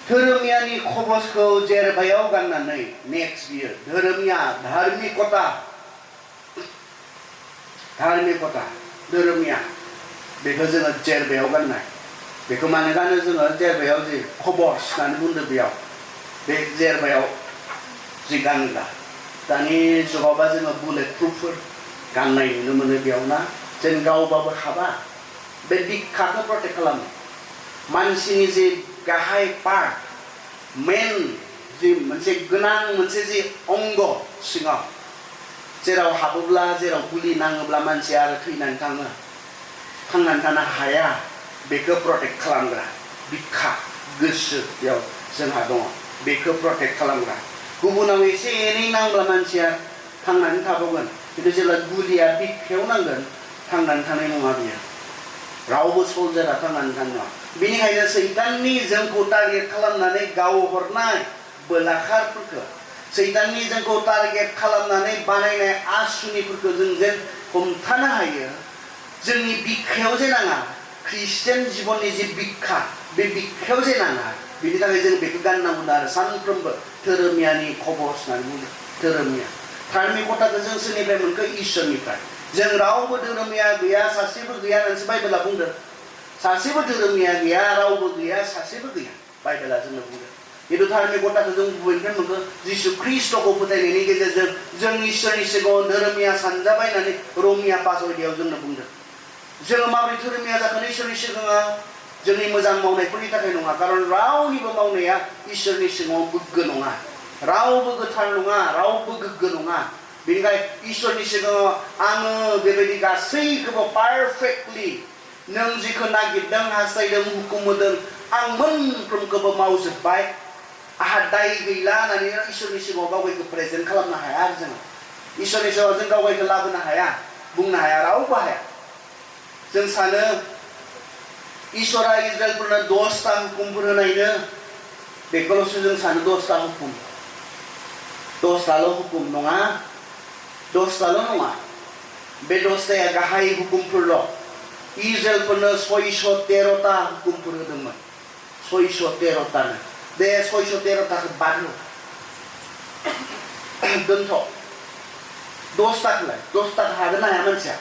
धोरोमियानि खबसखौ जेरबायाव गाननानै नेक्स्ट बियो धोरोमिया धार्मिकता धोरोमिया बेखौ जोङो जेरबायाव गाननाय बेखौ मानो गानो जोङो जेरबायाव जि खबस होननानै बुंदों बेयाव बे जेरबायाव जि गानग्रा दानि जुगावबा जोङो बुलेट प्रुफफोर गाननाय नुनो मोनो बेयाव ना जों गावबाबो हाबा बे बिखाखौ प्रटेक्ट खालामो मानसिनि जि गाहाय पार्ट मेन जि मोनसे गोनां मोनसे जि अंग सिङाव जेराव हाबोब्ला जेराव गुलि नाङोब्ला मानसिया आरो थैनानै थांनानै थानो हाया बेखौ प्रटेक्ट खालामग्रा बिखा गोसो बेयाव जोंहा दङ बेखौ प्रटेक्ट खालामग्रा गुबुनाव एसे एनै नांब्ला मानसिया थांनानै थाबावगोन खिन्थु जेब्ला गुलिया बिखायाव नांगोन थांनानै थानाय नङा बियो रावबो सलजारा थांनानै थानाय नङा बेनिखायनो सैताननि जोंखौ टारगेट खालामनानै गावहरनाय बोलाखारफोरखौ सैताननि जोंखौ टारगेट खालामनानै बानायनाय आसुनिफोरखौ जों जेन हमथानो हायो जोंनि बिखायाव जे नाङा ख्रिस्टियान जिबननि जि बिखा बे बिखायाव जे नाङा बेनि थाखाय जों बेखौ गाननांगौ आरो सानफ्रोमबो धोरोमियानि खबस होननानै बुङो धोरोमिया धार्मिकताखौ जों सोरनिफ्राय मोनखो इसोरनिफ्राय जों रावबो धोरोमिया गैया सासेबो गैया होननानैसो बाइबेला बुंदों सासेबो धोरोमिया गैया रावबो गैया सासेबो गैया बाइबेला जोंनो बुंदों खिन्थु धार्मिकताखौ जों बबेनिफ्राय मोनखो जिसु ख्रिस्टखौ फोथायनायनि गेजेरजों जों इसोरनि सिगाङाव धोरोमिया सानजाबायनानै रमिया 5 जोंनो बुंदों जोङो माबोरै धोरोमिया जागोन इसोरनि सिगाङाव जोंनि मोजां मावनायफोरनि थाखाय नङा खारन रावनिबो मावनाया इसोरनि सिगाङाव गोग्गो नङा रावबो गोथार नङा रावबो गोग्गो नङा बेनिखायनो इसोरनि सिगाङाव आङो बेबायदि गासैखौबो पारफेक्टलि नों जिखौ नागिरदों हास्थायदों हुकुम होदों आं मोनफ्रोमखौबो मावजोब्बाय आहा दाय गैला होननानै इसोरनि सिगाङाव गावगायखौ प्रेजेन्ट खालामनो हाया आरो जोङो इसोरनि सिगाङाव जों गावगायखौ लाबोनो हाया बुंनो हाया रावबो हाया जों सानो इसोरा इजराइलफोरनो 10टा हुकुमफोर होनायनो बेखौल'सो जों सानो 10टा हुकुम 10टाल' हुकुम नङा 10टाल' नङा बे 10टाया गाहाय हुकुमफोरल' इजराइलफोरनो 613टा हुकुमफोर होदोंमोन 613टानो बे 613टाखौ बाद हो दोनथ' 10टाखौलाय 10टाखौ हागोन ना हाया मानसिया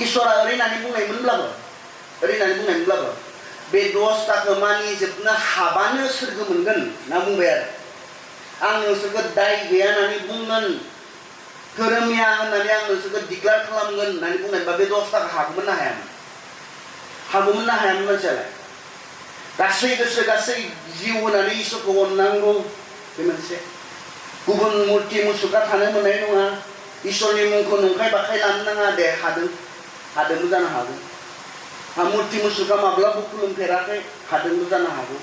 इसोरा ओरैनानै बुंनायमोनब्लाबो बे 10टाखौ मानिजोबनो हाबानो सोरगो मोनगोन ना बुंबाय आरो आं नोंसोरखौ दाय गैया होननानै बुंगोन धोरोमिया होननानै आं नोंसोरखौ डिक्लेयार खालामगोन होननानै बुंनायबा बे 10टाखौ हागौमोन ना हायामोन मानसियालाय गासै गोसो गासै जिउ होनानै इसोरखौ अननांगौ बे मोनसे गुबुन मुर्ति मुसुखा थानो मोननाय नङा इसोरनि मुंखौ नंखाय बाखाय लानो नाङा दे हादोंबो जानो हागौ मुर्ति मुसुखा माब्लाबो खुलुमफेराखै हादोंबो जानो हागौ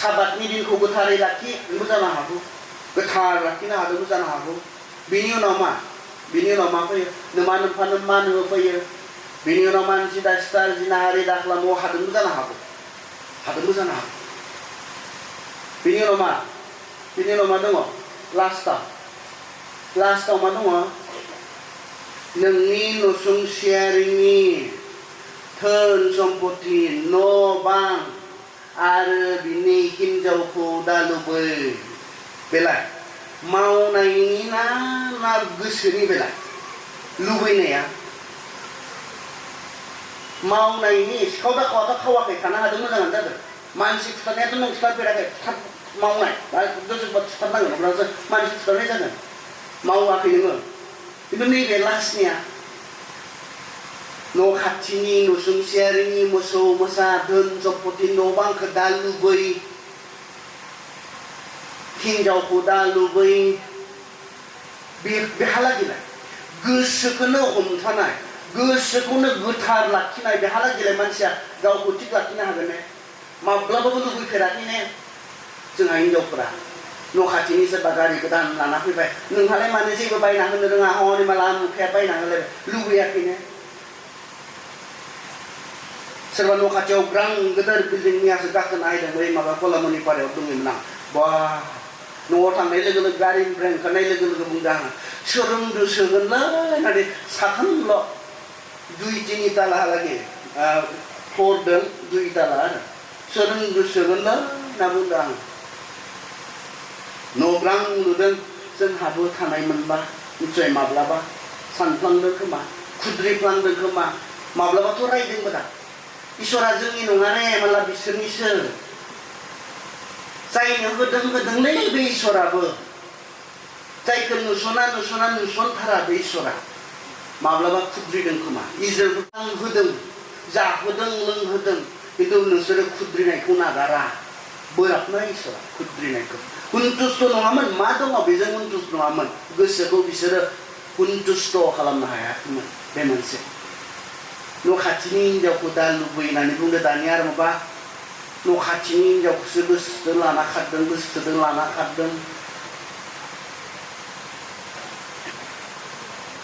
साबातनि दिनखौ गोथारै लाखिनोबो जानो हागौ गोथार लाखिनो हादोंबो जानो हागौ बेनि उनाव मा फैयो नोमा नोमफानो मान होफैयो बेनि उनाव मानसि दासिटार जिनाहारि दाख्लामो हादोंबो जानो हागौ बेनि उनाव मा दङ लास्टाव मा दङ नोंनि नसुंसेयारिनि धोन सम्पति न' बां आरो बिनि हिनजावखौ दालुबै बेलाय मावनायनि ना गोसोनि बेलाय लुबैनाया मावनायनि सिखाव दाखावाथ' खावाखै थानो हादों मोजाङानो जादों मानसि फुथारनायाथ' नों फुथारफेराखै मावनाय फुथारनांगोन अब्लासो मानसि फुथारनाय जागोन मावाखै नोङो खिन्थु नैबे लास्टनिया न' खाथिनि नसुंसेयारिनि मोसौ मोसा धोन सम्पति न' बांखौ दा लुबै हिनजावखौ दा लुबै बेहालागैलाय गोसोखौनो हमथानाय गोसोखौनो गोथार लाखिनाय बेहालागैलाय मानसिया गावखौ थिग लाखिनो हागोन ने माब्लाबाबो लुबैफेराखै ने जोंहा हिनजावफोरा न' खाथिनि सोरबा गारि गोदान लाना फैबाय नोंहालाय मानो जेबो बायना होनो रोङा हनै माला मुखाया बायना होलायबाय लुबैयाखै ने सोरबा न' खाथियाव ग्रां गोदोर बिल्डिंनियासो गाखोनो नायदों बै माबा कलामनि पारायाव दङमोन आं बा न'आव थांनाय लोगो लोगो गारिनिफ्राय ओंखारनाय लोगो लोगो बुंदों आङो सोलोंदो सोगोनलै होननानै साथामल' 2-3 तालाहालागै हरदों 2 ताला आरो सोलोंदो सोगोनलै होनना बुंदों आङो न'ब्रां लुदों जोंहाबो थानाय मोनबा निश्चय माब्लाबा सानफ्लांदों खोमा खुद्रिफ्लांदों खोमा माब्लाबाथ' रायदोंबो दा इसोरा जोंनि नङा रे माला बिसोरनिसो जायनो होदोंलै बे इसोराबो जायखौ नुसनथारा बे इसोरा माब्लाबा खुद्रिदों खोमा इजोरखौ होदों जाहोदों लोंहोदों खिन्थु नोंसोरो खुद्रिनायखौ नागारा बोराबना इसोरा खुद्रिनायखौ हुनथुस्थ' नङामोन मा दङ बेजों हुनथुस्थ' नङामोन गोसोखौ बिसोरो हुनथुस्थ' खालामनो हायाखैमोन बे मोनसे न' खाथिनि हिनजावखौ दा लुबैनानै बुंदो दानि आरो माबा न' खाथिनि हिनजावखौसो गोसोजों लाना खारदों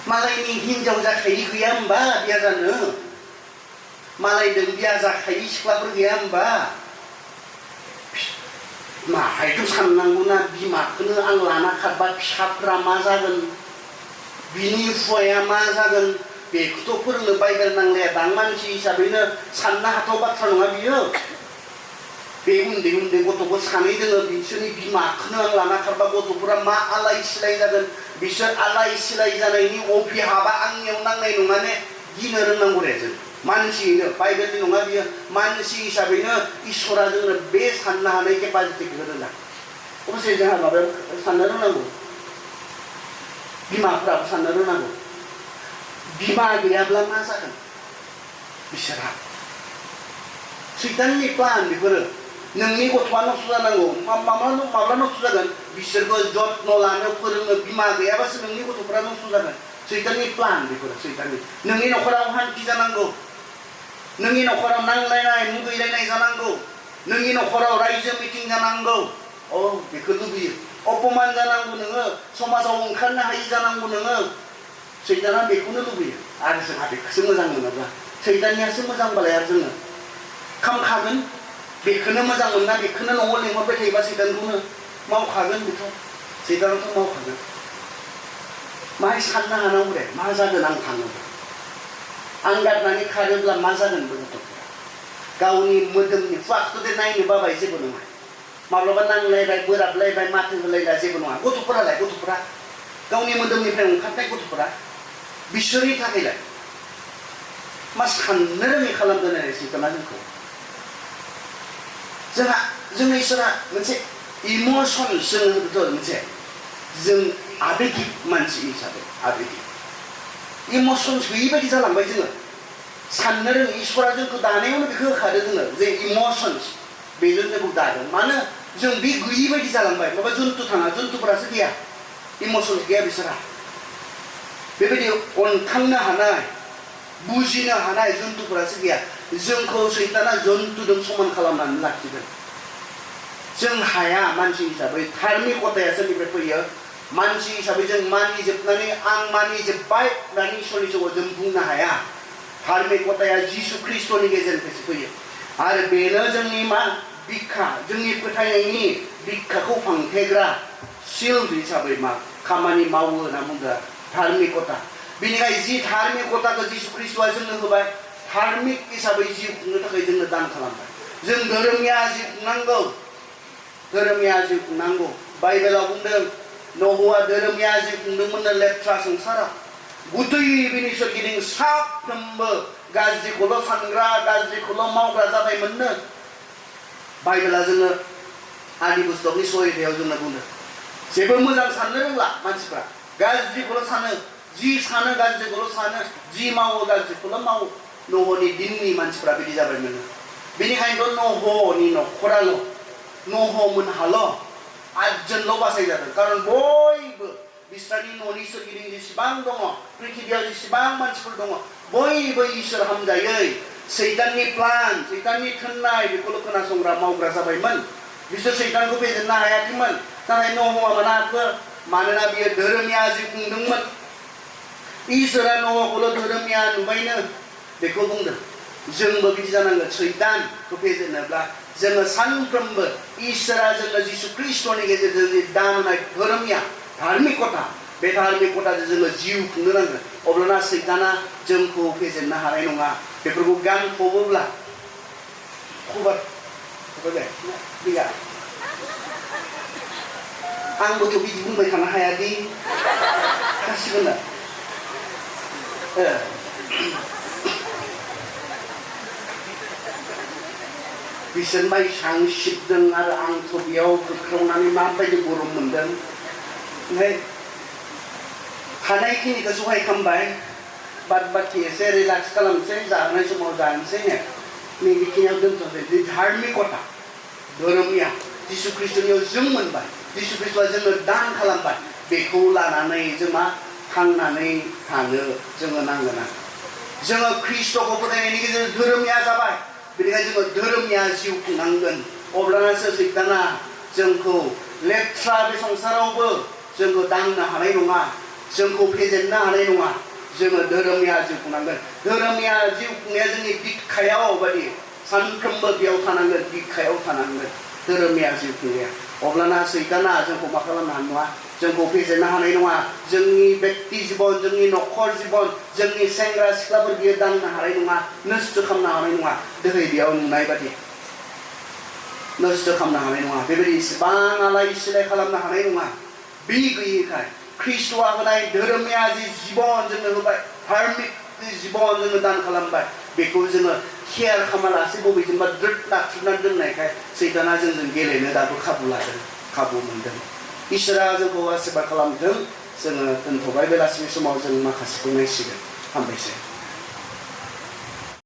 मालायनि हिनजाव जाखायि गैया होमबा बिया जानो मालायदों बिया जाखायि सिख्लाफोर गैया होमबा माहायथ' साननांगौना बिमाखौनो आं लाना खारबा फिसाफ्रा मा जागोन बिनि हुवाया मा जागोन बेखौथ' फोरोंनो बाइबेल नांलाया दां मानसि हिसाबैनो साननो हाथाव बाथ्रा नङा बियो बे उन्दै गथ'फोर सानै दोङो बिसोरनि बिमाखौनो आं लाना खारबा गथ'फोरा मा आलाय सिलाय जागोन बिसोर आलाय सिलाय जानायनि अभिहाबा आंनियाव नांनाय नङा ने गिनो रोंनांगौ रे जों मानसियैनो बाइबेलनि नङा बियो मानसि हिसाबैनो इसोरा जोंनो बे साननो हानाय केपासिटिखौ होदों अबसे जोंहा माबायाव साननो रोंनांगौ बिमाफ्राबो साननो रोंनांगौ बिमा गैयाब्ला मा जागोन बिसोरहा सैताननि प्लान बेफोरो नोंनि गथ'आ नस्थ' जानांगौ माब्ला नस्थ' जागोन बिसोरखौ जत्न लानो फोरोंनो बिमा गैयाबासो नोंनि गथ'फ्रा नस्थ' जागोन सैताननि प्लान बेफोरो सैताननि नोंनि न'खराव हान्थि जानांगौ नोंनि न'खराव नांलायनाय मुगैलायनाय जानांगौ नोंनि न'खराव रायजो मिटिं जानांगौ बेखौ लुबैयो अपमान जानांगौ नोङो समाजाव ओंखारनो हायि जानांगौ नोङो सैताना बेखौनो लुबैयो आरो जोंहा बेखौसो मोजां मोनोब्ला सैताननियासो मोजांबालाय आरो जोङो खामखागोन बेखौनो मोजां मोनना बेखौनो न'आव लिंहरबाय थायोबा सैतानखौनो मावखागोन बेथ' सैतानाथ' मावखागोन माहाय साननो हानांगौ दे मा जागोन आं थाङोब्ला आं गारनानै खारोब्ला मा जागोन बे गथ'फोरा गावनि मोदोमनि फाखखौ दे नायनो बाबाय जेबो नङा माब्लाबा नांलायबाय बोराबलायबाय माथो होलायबाय जेबो नङा गथ'फोरा गावनि मोदोमनिफ्राय ओंखारनाय गथ'फोरा बिसोरनि थाखायलाय मा साननो रोङै खालामदों आरो सैताना जोंनि इसोरा मोनसे इमसन जों मोनसे जों आबेगिक मानसि हिसाबै आबेगिक इमसन्स गैयि बायदि जालांबाय जोङो साननो रोङै इसोरा जोंखौ दानायावनो बेखौ होखादों जोङो जे इमसन्स बेजों जोंखौ दादों मानो जों बे गैयि बायदि जालांबाय माबा जुन्थुफोरासो गैया इमसन्स गैया बिसोरहा बेबायदि अनखांनो हानाय बुजिनो हानाय जुन्थुफोरासो गैया जोंखौ सैताना जन्थुजों समान खालामनानै लाखिदों जों हाया मानसि हिसाबै धार्मिकताया सोरनिफ्राय फैयो मानसि हिसाबै जों मानिजोबनानै आं मानिजोब्बाय होननानै इसोरनि सिगाङाव जों बुंनो हाया धार्मिकताया जिसु ख्रिस्ट'नि गेजेरनिफ्रायसो फैयो आरो बेनो जोंनि मा बिखा जोंनि फोथायनायनि बिखाखौ फांथेग्रा सिल्ड हिसाबै मा खामानि मावो होनना बुंदों धार्मिकता बेनिखायनो जि धार्मिकताखौ जिसु ख्रिस्ट'आ जोंनो होबाय धार्मिक हिसाबै जिउ खुंनो थाखाय जोंनो दान खालामबाय जों धोरोमिया जिउ खुंनांगौ बाइबेलाव बुंदों न'हआ धोरोमिया जिउ खुंदोंमोननो लेथ्रा संसाराव गुदै बिनि सोरगिदिं साफ्रोमबो गाज्रिखौल' सानग्रा गाज्रिखौल' मावग्रा जाबायमोननो बाइबेला जोङो आदि पुस्तकनि 6 जोंनो बुंदों जेबो मोजां साननो रोंला मानसिफ्रा गाज्रिखौल' सानो जि सानो गाज्रिखौल' सानो जि मावो गाज्रिखौल' मावो न'हनि दिननि मानसिफ्रा बिदि जाबायमोन बेनिखायनोथ' न'हनि न'खराल' न'हमोनहाल' 8 जनल' बासायजादों खारन बयबो बिस्रानि न'नि सोरगिदिं जेसेबां दङ पृथिबियाव जेसेबां मानसिफोर दङ बयबो इसोर हामजायै सैताननि प्लान सैताननि थोननाय बेखौल' खोनासंग्रा मावग्रा जाबायमोन बिसोर सैतानखौ फेजेननो हायाखैमोन नाथाय न'हआ मोनाखै मानोना बियो धोरोमिया जिउ खुंदोंमोन इसोरा न'हखौल' धोरोमिया नुबायनो बेखौ बुंदों जोंबो बिदि जानांगोन सैतानखौ फेजेननोब्ला जोङो सानफ्रोमबो इसोरा जोंनो जिसु ख्रिस्ट'नि गेजेरजों दान होनाय धोरोमिया धार्मिकता बे धार्मिकताजों जोङो जिउ खुंनो नांगोन अब्लाना सैताना जोंखौ फेजेननो हानाय नङा बेफोरखौ गानफबोब्ला गैया आंबोथ' बिदि बुंबाय थानो हायादि गासिबोनो बिसोर माइसां सिबदों आरो आंथ' बेयाव गोख्रावनानै माबायदि गरम मोनदों ओमफ्राय हानायखिनिखौ सहाय खालामबाय बाद बाखि एसे रिलेक्स खालामनोसै जानाय समाव जानोसै नैबेखिनियाव दोनथ'नोसै धार्मिकता धोरोमिया जिसु ख्रिस्ट'नियाव जों मोनबाय जिसु ख्रिस्ट'आ जोंनो दान खालामबाय बेखौ लानानै जों मा थांनानै थानो जोङो नांगोन आरो जोङो ख्रिस्ट'खौ फोथायनायनि गेजेरजों धोरोमिया जाबाय बेनिखायनो जोङो धोरोमिया जिउ खुंनांगोन अब्लानासो सैताना जोंखौ लेथ्रा बे संसारावबो जोंखौ दांनो हानाय नङा जोंखौ फेजेननो हानाय नङा जोङो धोरोमिया जिउ खुंनांगोन धोरोमिया जिउ खुंनाया जोंनि बिखायाव बायदि सानफ्रोमबो बेयाव थानांगोन बिखायाव थानांगोन धोरोमिया जिउ खुंनाया अब्लाना सैताना जोंखौ मा खालामनो हानाय नङा जोंखौ फेजेननो हानाय नङा जोंनि व्यक्ति जिबन जोंनि नखर जिबन जोंनि सेंग्रा सिख्लाफोर बियो दांनो हानाय नङा नस्थ' खालामनो हानाय नङा दोहै बेयाव नुनाय बादि नस्थ' खालामनो हानाय नङा बेबायदि इसेबां आलाय सिलाय खालामनो हानाय नङा बे गैयैखाय ख्रिस्ट'आ होनाय धोरोमिया जि जिबन जोंनो होबाय धार्मिक जिबन जोंनो दान खालामबाय बेखौ जोङो केयार खालामालासे बबेजोंबा द्रोद नाख्रुबनानै दोननायखाय सैताना जोंजों गेलेनो दाबो खाबु लादों खाबु मोनदों इसोरा जोंखौ आशीर्बाद खालामथों जोङो दोनथ'बाय बेलासिनि समाव जों माखासेखौ नायसिगोन हामबायसै